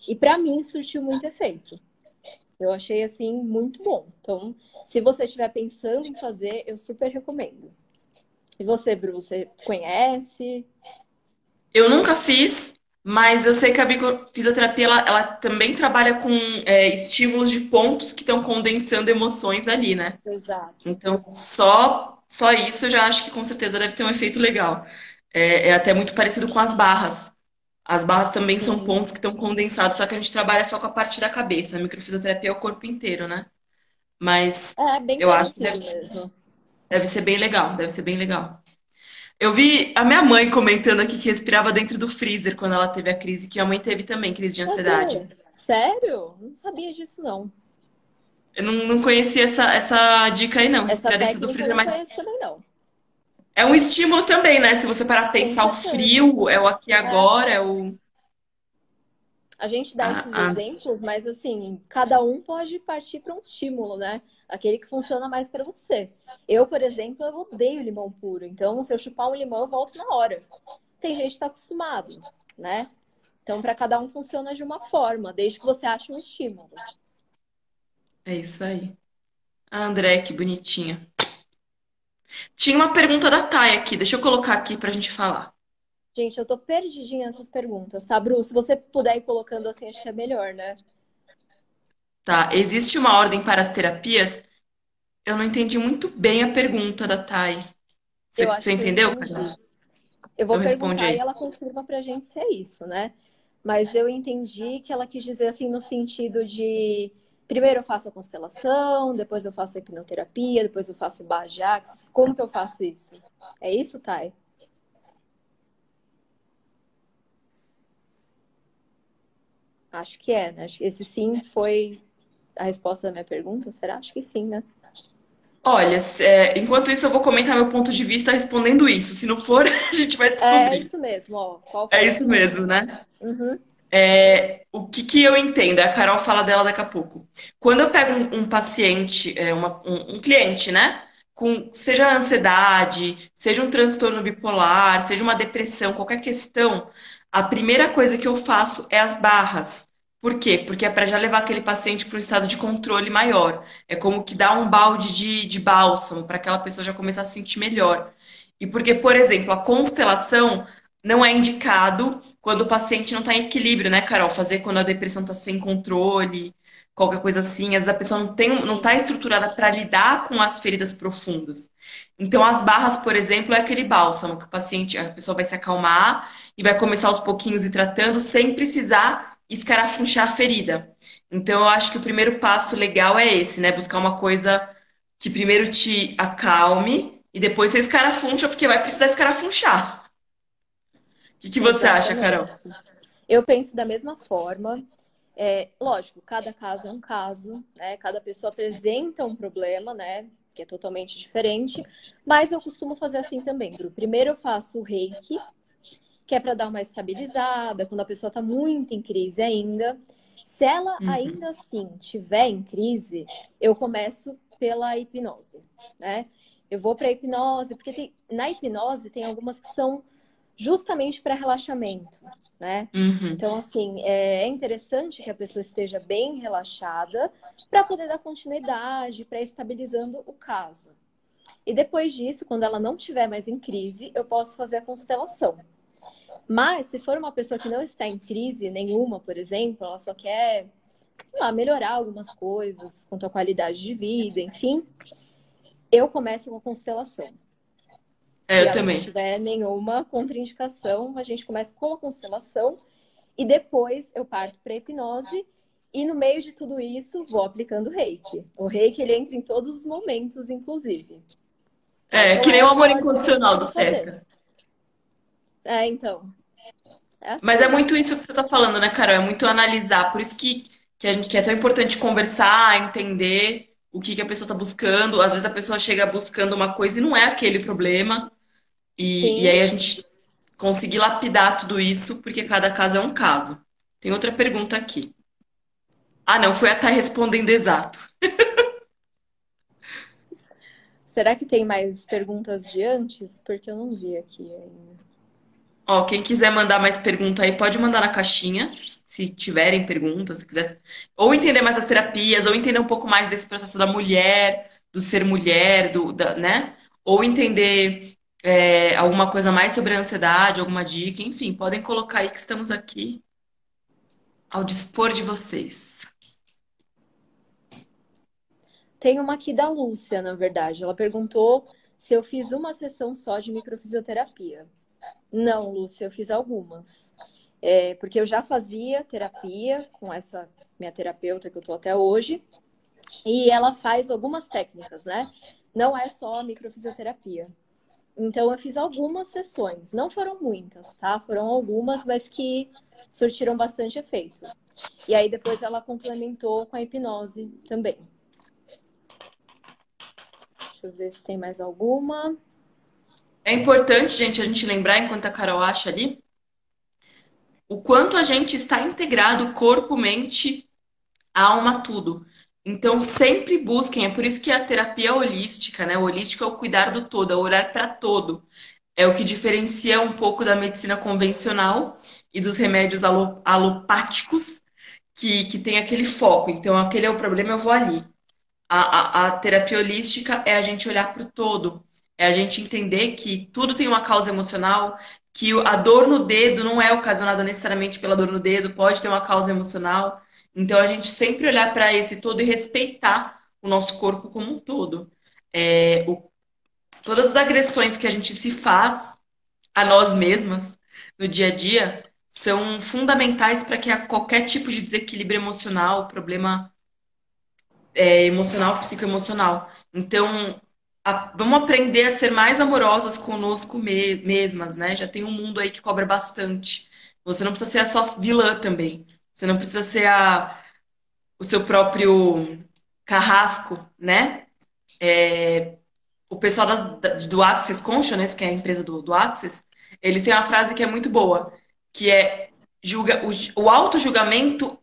E para mim, surtiu muito efeito. Eu achei, assim, muito bom. Então, se você estiver pensando em fazer, eu super recomendo. E você, Bru, você conhece? Eu nunca fiz, mas eu sei que a fisioterapia ela também trabalha com estímulos de pontos que estão condensando emoções ali, né? Exato. Então, só isso eu já acho que com certeza deve ter um efeito legal. É até muito parecido com as barras. As barras também são Sim. pontos que estão condensados, só que a gente trabalha só com a parte da cabeça. A microfisioterapia é o corpo inteiro, né? Mas É, bem eu acho que parecido mesmo. deve ser bem legal, deve ser bem legal. Eu vi a minha mãe comentando aqui que respirava dentro do freezer quando ela teve a crise, que a mãe teve também crise de ansiedade. Cadê? Sério? Não sabia disso, não. Eu não conhecia essa dica aí, não, Essa respirar dentro do técnica eu freezer, não mas conheço também, não. É um estímulo também, né? Se você parar pra Com pensar, o certeza. frio é o aqui e É. agora, é o. A gente dá esses A... exemplos, mas assim, cada um pode partir para um estímulo, né? Aquele que funciona mais para você. Eu, por exemplo, eu odeio limão puro. Então, se eu chupar um limão, eu volto na hora. Tem gente que está acostumado, né? Então, para cada um funciona de uma forma, desde que você ache um estímulo. É isso aí. A André, que bonitinha. Tinha uma pergunta da Thay aqui, deixa eu colocar aqui pra gente falar. Gente, eu tô perdidinha nessas perguntas, tá, Bru? Se você puder ir colocando assim, acho que é melhor, né? Tá, existe uma ordem para as terapias? Eu não entendi muito bem a pergunta da Thay. Eu Você acho que eu entendeu, entendi. Carol? Eu vou Então responde perguntar e aí. ela confirma pra gente se é isso, né? Mas eu entendi que ela quis dizer assim no sentido de primeiro eu faço a constelação, depois eu faço a hipnoterapia, depois eu faço o Barra de Axis. Como que eu faço isso? É isso, Thay? Acho que é, né? Acho que esse sim foi a resposta da minha pergunta. Será? Acho que sim, né? Olha, enquanto isso eu vou comentar meu ponto de vista respondendo isso. Se não for, a gente vai É descobrir. isso mesmo, ó. Qual É foi a isso resposta? mesmo, né? Uhum. O que que eu entendo? A Carol fala dela daqui a pouco. Quando eu pego um paciente, um cliente, né? Com, seja ansiedade, seja um transtorno bipolar, seja uma depressão, qualquer questão, a primeira coisa que eu faço é as barras. Por quê? Porque é para já levar aquele paciente para um estado de controle maior. É como que dá um balde de bálsamo para aquela pessoa já começar a se sentir melhor. E porque, por exemplo, a constelação não é indicado quando o paciente não está em equilíbrio, né, Carol? Fazer quando a depressão está sem controle, qualquer coisa assim. Às vezes a pessoa não está Sim. estruturada para lidar com as feridas profundas. Então, as barras, por exemplo, é aquele bálsamo que o paciente, a pessoa vai se acalmar e vai começar aos pouquinhos ir tratando sem precisar escarafunchar a ferida. Então, eu acho que o primeiro passo legal é esse, né? Buscar uma coisa que primeiro te acalme e depois você escarafuncha, porque vai precisar escarafunchar. Que você acha, Carol? Exatamente. Eu penso da mesma forma. É, lógico, cada caso é um caso, né? Cada pessoa apresenta um problema, né? Que é totalmente diferente. Mas eu costumo fazer assim também, Bru. Primeiro eu faço o reiki, que é para dar uma estabilizada, quando a pessoa está muito em crise ainda. Se ela Uhum. ainda assim tiver em crise, eu começo pela hipnose, né? Eu vou para a hipnose, porque na hipnose tem algumas que são justamente para relaxamento, né? Uhum. Então, assim, é interessante que a pessoa esteja bem relaxada para poder dar continuidade, para estabilizando o caso. E depois disso, quando ela não estiver mais em crise, eu posso fazer a constelação. Mas, se for uma pessoa que não está em crise nenhuma, por exemplo, ela só quer, sei lá, melhorar algumas coisas quanto à qualidade de vida, enfim, eu começo com a constelação. É, Se eu ela não também. tiver nenhuma contraindicação, a gente começa com a constelação e depois eu parto para a hipnose e no meio de tudo isso vou aplicando o reiki. O reiki ele entra em todos os momentos, inclusive. Tá? É, Então que nem o essa é amor a ordem que eu incondicional costumo do fazer. Tesca. Então, é Mas é assim. muito isso que você está falando, né, Carol? É muito analisar. Por isso que a gente que é tão importante conversar, entender o que a pessoa está buscando. Às vezes a pessoa chega buscando uma coisa e não é aquele problema. E Sim. aí a gente conseguir lapidar tudo isso, porque cada caso é um caso. Tem outra pergunta aqui. Ah, não, foi a Thay respondendo exato. Será que tem mais perguntas de antes? Porque eu não vi aqui ainda. Ó, quem quiser mandar mais pergunta aí, pode mandar na caixinha, se tiverem perguntas, se quiser. Ou entender mais as terapias, ou entender um pouco mais desse processo da mulher, do ser mulher, né? Ou entender alguma coisa mais sobre a ansiedade, alguma dica, enfim, podem colocar aí que estamos aqui ao dispor de vocês. Tem uma aqui da Lúcia, na verdade. Ela perguntou se eu fiz uma sessão só de microfisioterapia. Não, Lúcia, eu fiz algumas. É, porque eu já fazia terapia com essa minha terapeuta que eu tô até hoje, e ela faz algumas técnicas, né? Não é só a microfisioterapia. Então eu fiz algumas sessões, não foram muitas, tá? Foram algumas, mas que surtiram bastante efeito. E aí depois ela complementou com a hipnose também. Deixa eu ver se tem mais alguma. É importante, gente, a gente lembrar, enquanto a Carol acha ali, o quanto a gente está integrado corpo, mente, alma, tudo. Então, sempre busquem, é por isso que a terapia holística, né? O holístico é o cuidar do todo, é o olhar para todo. É o que diferencia um pouco da medicina convencional e dos remédios alopáticos, que tem aquele foco. Então, aquele é o problema, eu vou ali. A terapia holística é a gente olhar para o todo, é a gente entender que tudo tem uma causa emocional, que a dor no dedo não é ocasionada necessariamente pela dor no dedo, pode ter uma causa emocional. Então, a gente sempre olhar para esse todo e respeitar o nosso corpo como um todo. Todas as agressões que a gente se faz a nós mesmas no dia a dia são fundamentais para que qualquer tipo de desequilíbrio emocional, problema emocional, psicoemocional. Então, vamos aprender a ser mais amorosas conosco mesmas, né? Já tem um mundo aí que cobra bastante. Você não precisa ser a sua vilã também. Você não precisa ser o seu próprio carrasco, né? O pessoal do Access Consciousness, que é a empresa do Access, eles têm uma frase que é muito boa, que é o auto-julgamento,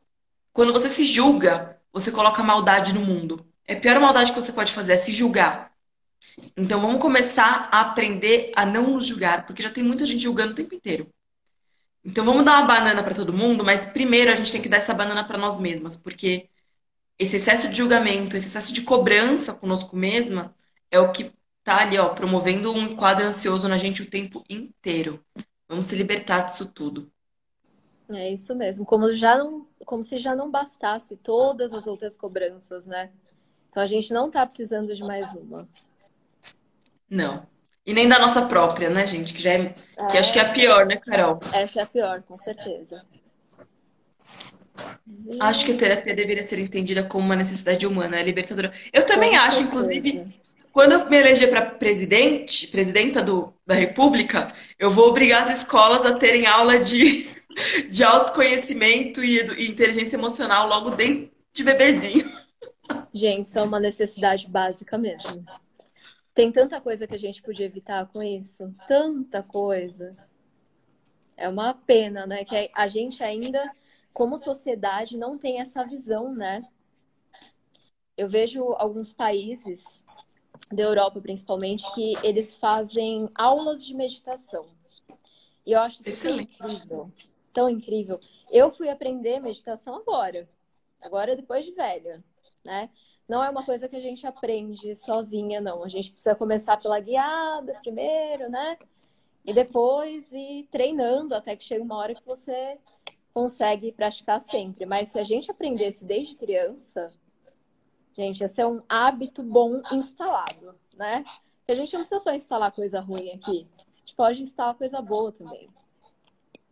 quando você se julga, você coloca maldade no mundo. É a pior maldade que você pode fazer, é se julgar. Então vamos começar a aprender a não nos julgar, porque já tem muita gente julgando o tempo inteiro. Então vamos dar uma banana para todo mundo, mas primeiro a gente tem que dar essa banana para nós mesmas, porque esse excesso de julgamento, esse excesso de cobrança conosco mesma é o que tá ali, ó, promovendo um quadro ansioso na gente o tempo inteiro. Vamos se libertar disso tudo. É isso mesmo. Como se já não bastasse todas as outras cobranças, né? Então a gente não tá precisando de mais uma. Não. E nem da nossa própria, né, gente? Que acho que é a É, pior, né, Carol? essa é a pior, com certeza. Acho que a terapia deveria ser entendida como uma necessidade humana, é libertadora. Eu também Com acho, inclusive, certeza. quando eu me eleger para presidenta da República, eu vou obrigar as escolas a terem aula de autoconhecimento e inteligência emocional logo desde bebezinho. Gente, isso é uma necessidade básica mesmo. Tem tanta coisa que a gente podia evitar com isso. Tanta coisa. É uma pena, né? Que a gente ainda, como sociedade, não tem essa visão, né? Eu vejo alguns países, da Europa principalmente, que eles fazem aulas de meditação. E eu acho isso tão Excelente. incrível. Tão incrível. Eu fui aprender meditação agora. Agora, depois de velha, né? Não é uma coisa que a gente aprende sozinha, não. A gente precisa começar pela guiada primeiro, né? E depois ir treinando até que chega uma hora que você consegue praticar sempre. Mas se a gente aprendesse desde criança, gente, esse é um hábito bom instalado, né? Porque a gente não precisa só instalar coisa ruim aqui. A gente pode instalar coisa boa também.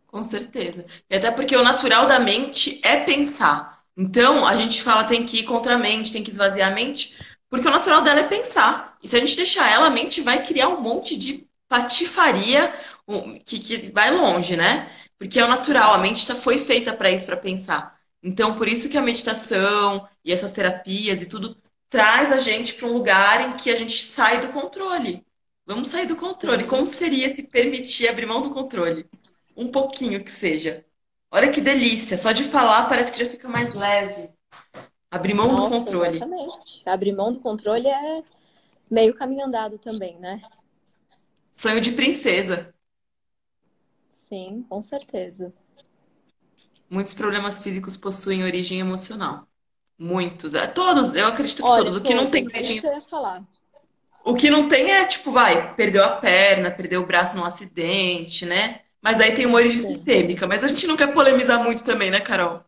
Com certeza. E até porque o natural da mente é pensar. Então, a gente fala tem que ir contra a mente, tem que esvaziar a mente, porque o natural dela é pensar. E se a gente deixar ela, a mente vai criar um monte de patifaria que vai longe, né? Porque é o natural, a mente foi feita para isso, para pensar. Então, por isso que a meditação e essas terapias e tudo traz a gente para um lugar em que a gente sai do controle. Vamos sair do controle. Como Sim. seria se permitir abrir mão do controle? Um pouquinho que seja. Olha que delícia, só de falar parece que já fica mais leve. Abrir mão do Nossa, controle. exatamente. Abrir mão do controle é meio caminho andado também, né? Sonho de princesa. Sim, com certeza. Muitos problemas físicos possuem origem emocional. Muitos. Todos, eu acredito que Olha, todos. O que não tem todos, isso origem. que eu ia falar. O que não tem é, tipo, vai, perdeu a perna, perdeu o braço num acidente, né? Mas aí tem uma origem Sim. sistêmica. Mas a gente não quer polemizar muito também, né, Carol?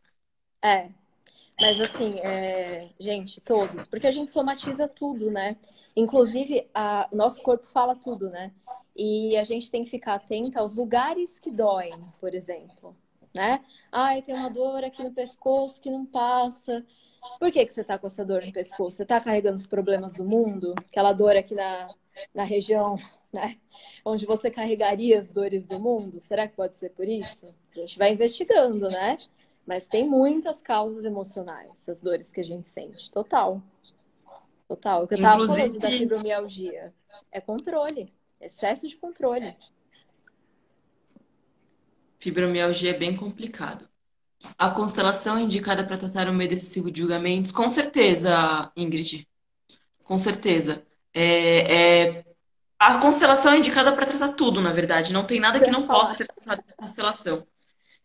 É, mas assim, gente, todos, porque a gente somatiza tudo, né? Inclusive, o nosso corpo fala tudo, né? E a gente tem que ficar atenta aos lugares que doem, por exemplo, né? Ah, eu tenho uma dor aqui no pescoço que não passa. Por que que você tá com essa dor no pescoço? Você tá carregando os problemas do mundo? Aquela dor aqui na região, né? Onde você carregaria as dores do mundo? Será que pode ser por isso? A gente vai investigando, né? Mas tem muitas causas emocionais, essas dores que a gente sente. Total. Total. O que eu tava falando da Inclusive, fibromialgia é controle. Excesso de controle. Fibromialgia é bem complicado. A constelação é indicada para tratar o medo excessivo de julgamentos? Com certeza, Ingrid. Com certeza. A constelação é indicada para tratar tudo, na verdade. Não tem nada Isso que eu ia não possa falar. ser tratado com constelação.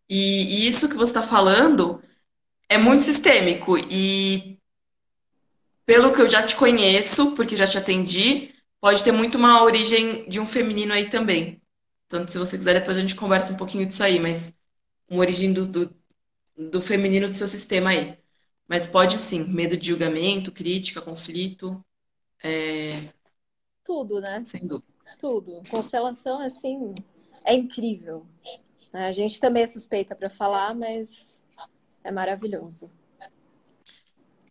E isso que você está falando é muito sistêmico. E pelo que eu já te conheço, porque já te atendi, pode ter muito uma origem de um feminino aí também. Tanto se você quiser, depois a gente conversa um pouquinho disso aí, mas uma origem do feminino do seu sistema aí. Mas pode sim, medo de julgamento, crítica, conflito, Tudo, né? sem dúvida. Tudo. Constelação, assim, é incrível. A gente também é suspeita para falar, mas é maravilhoso.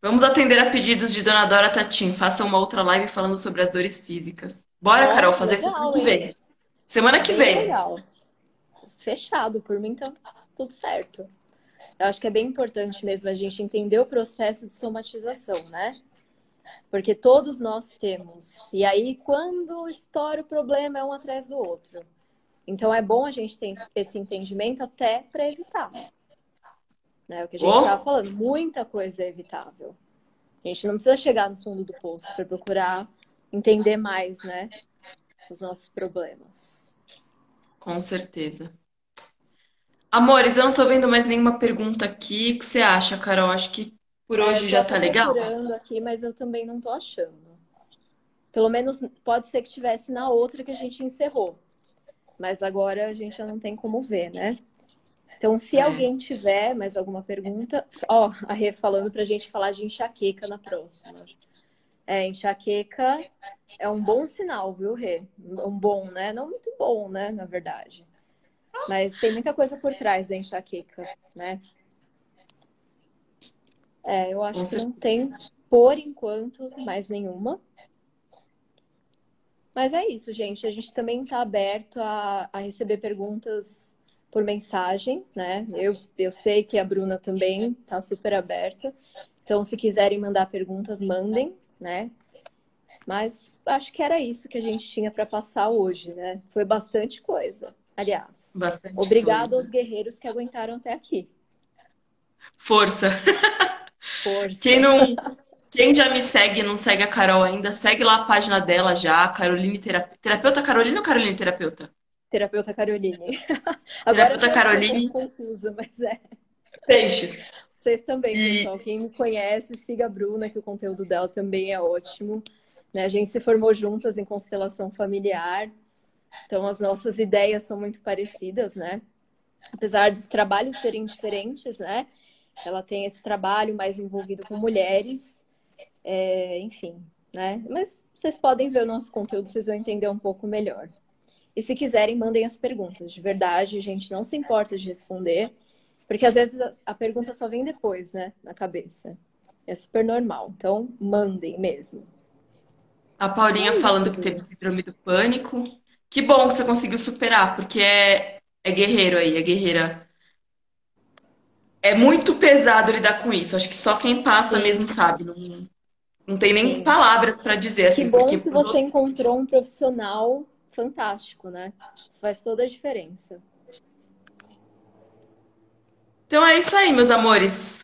Vamos atender a pedidos de Dona Dora Tatim. Faça uma outra live falando sobre as dores físicas. Bora, Ó, Carol, fazer semana legal, que hein? vem. Semana que Bem vem. legal. Fechado, por mim tá tudo certo. Eu acho que é bem importante mesmo a gente entender o processo de somatização, né? Porque todos nós temos. E aí, quando estoura o problema, é um atrás do outro. Então, é bom a gente ter esse entendimento até para evitar. Né? O que a gente estava Ô, falando, muita coisa é evitável. A gente não precisa chegar no fundo do poço para procurar entender mais, né? Os nossos problemas. com certeza. Amores, eu não tô vendo mais nenhuma pergunta aqui. O que você acha, Carol? Acho que por É, eu hoje tô já até tá legal. procurando aqui, mas eu também não tô achando. Pelo menos pode ser que tivesse na outra que a gente encerrou. Mas agora a gente já não tem como ver, né? Então, se É. alguém tiver mais alguma pergunta, ó, a Rê falando pra gente falar de enxaqueca na próxima. Enxaqueca é um bom sinal, viu, Rê? Um bom, né? Não muito bom, né, na verdade. Mas tem muita coisa por trás da enxaqueca, né? Eu Com acho que não certeza. tem, por enquanto, mais nenhuma. Mas é isso, gente. A gente também está aberto a receber perguntas por mensagem, né? Eu sei que a Bruna também está super aberta. Então, se quiserem mandar perguntas, mandem, né? Mas acho que era isso que a gente tinha para passar hoje, né? Foi bastante coisa. Aliás, Bastante obrigado aos coisa. guerreiros que aguentaram até aqui. Força. Quem Força. não, quem já me segue e não segue a Carol ainda, segue lá a página dela já, Caroline Terapeuta Carolina ou Caroline Terapeuta? Terapeuta Caroline. Agora eu Terapeuta tô um pouco Caroline confusa, mas é. Peixes. Vocês também, E pessoal. Quem me conhece, siga a Bruna, que o conteúdo dela também é ótimo. Né? A gente se formou juntas em constelação familiar, então as nossas ideias são muito parecidas, né? Apesar dos trabalhos serem diferentes, né? Ela tem esse trabalho mais envolvido com mulheres, enfim, né? Mas vocês podem ver o nosso conteúdo, vocês vão entender um pouco melhor. E se quiserem, mandem as perguntas. De verdade, a gente não se importa de responder, porque às vezes a pergunta só vem depois, né? Na cabeça. É super normal. Então, mandem mesmo. a E Paulinha é isso, falando que teve Bruno. síndrome do pânico. Que bom que você conseguiu superar, porque é guerreiro aí, é guerreira. É muito pesado lidar com isso. Acho que só quem passa Sim, mesmo sabe. Não, não tem nem sim. palavras para dizer, E que assim, bom porque que os você outros. encontrou um profissional fantástico, né? Isso faz toda a diferença. Então é isso aí, meus amores.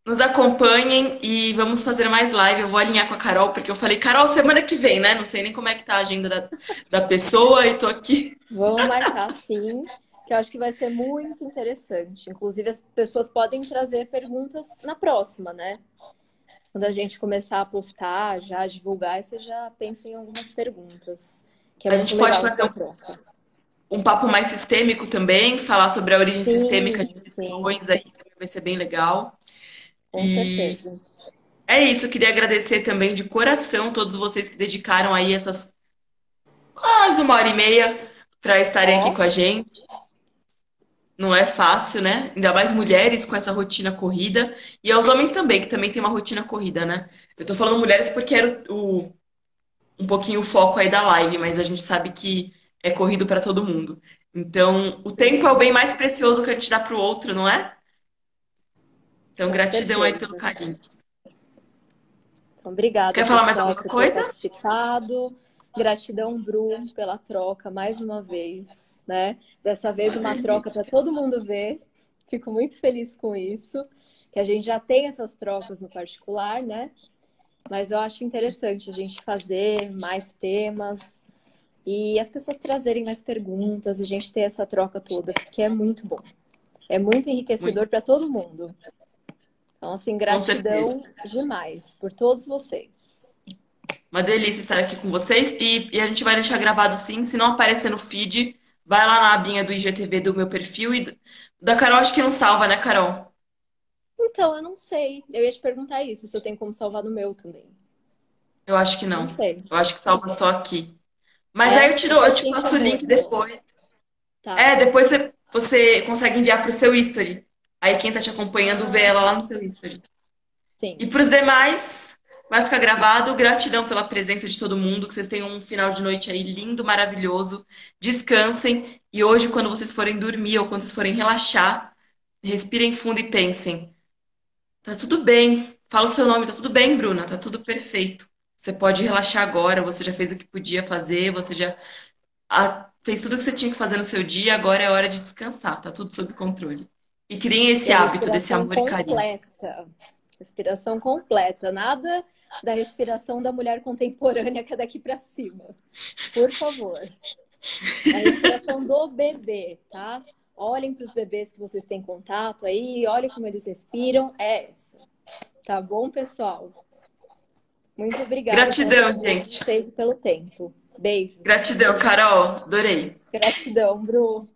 Nos acompanhem e vamos fazer mais live. Eu vou alinhar com a Carol, porque eu falei, Carol, semana que vem, né? Não sei nem como é que tá a agenda da pessoa e tô aqui. Vamos marcar, sim, que eu acho que vai ser muito interessante. Inclusive, as pessoas podem trazer perguntas na próxima, né? Quando a gente começar a postar, já a divulgar, você já pensa em algumas perguntas, que é A muito gente pode legal fazer essa troca. um papo mais sistêmico também, falar sobre a origem sistêmica de Sim, sim, questões aí, também vai ser bem legal. com E certeza. é isso, queria agradecer também de coração todos vocês que dedicaram aí essas quase uma hora e meia para estarem aqui Ó, com a gente. Não é fácil, né? Ainda mais mulheres com essa rotina corrida. E aos homens também, que também tem uma rotina corrida, né? Eu tô falando mulheres porque era um pouquinho o foco aí da live, mas a gente sabe que é corrido para todo mundo. Então, o tempo é o sim, bem mais precioso que a gente dá pro outro, não é? Então, com gratidão aí pelo certeza. carinho. Então, obrigada, Quer falar mais pessoal, alguma por ter coisa? participado. Gratidão, Bru, pela troca mais uma vez, né? Dessa vez uma troca para todo mundo ver. Fico muito feliz com isso, que a gente já tem essas trocas no particular, né? Mas eu acho interessante a gente fazer mais temas e as pessoas trazerem mais perguntas, a gente ter essa troca toda, porque é muito bom. É muito enriquecedor Muito, para todo mundo. Então, assim, com certeza. gratidão demais por todos vocês. Uma delícia estar aqui com vocês. E a gente vai deixar gravado sim. Se não aparecer no feed, vai lá na abinha do IGTV do meu perfil. E da Carol, acho que não salva, né, Carol? Então, eu não sei. Eu ia te perguntar isso, se eu tenho como salvar no meu também. Eu acho que Não não. sei. Eu acho que salva só aqui. Mas aí É? eu te É dou, só eu te se encher passo o link muito. depois. Tá. É, depois você consegue enviar pro seu history. Aí quem tá te acompanhando vê Ah, ela lá tá. no seu history. E Sim. pros demais, vai ficar gravado. Gratidão pela presença de todo mundo. Que vocês tenham um final de noite aí lindo, maravilhoso. Descansem. E hoje, quando vocês forem dormir ou quando vocês forem relaxar, respirem fundo e pensem. Tá tudo bem. Fala o seu nome, tá tudo bem, Bruna. Tá tudo perfeito. Você pode relaxar agora. Você já fez o que podia fazer. Você já fez tudo o que você tinha que fazer no seu dia, agora é hora de descansar, tá tudo sob controle. E criem E esse a hábito desse respiração amor e carinho. completa. Respiração completa. Nada da respiração da mulher contemporânea que é daqui para cima. Por favor. É a respiração do bebê, tá? Olhem para os bebês que vocês têm contato aí, olhem como eles respiram. É essa. Tá bom, pessoal? Muito obrigada pela Gratidão, presença de gente. vocês e pelo tempo. Beijos. Gratidão, Carol. Adorei. Gratidão, Bru.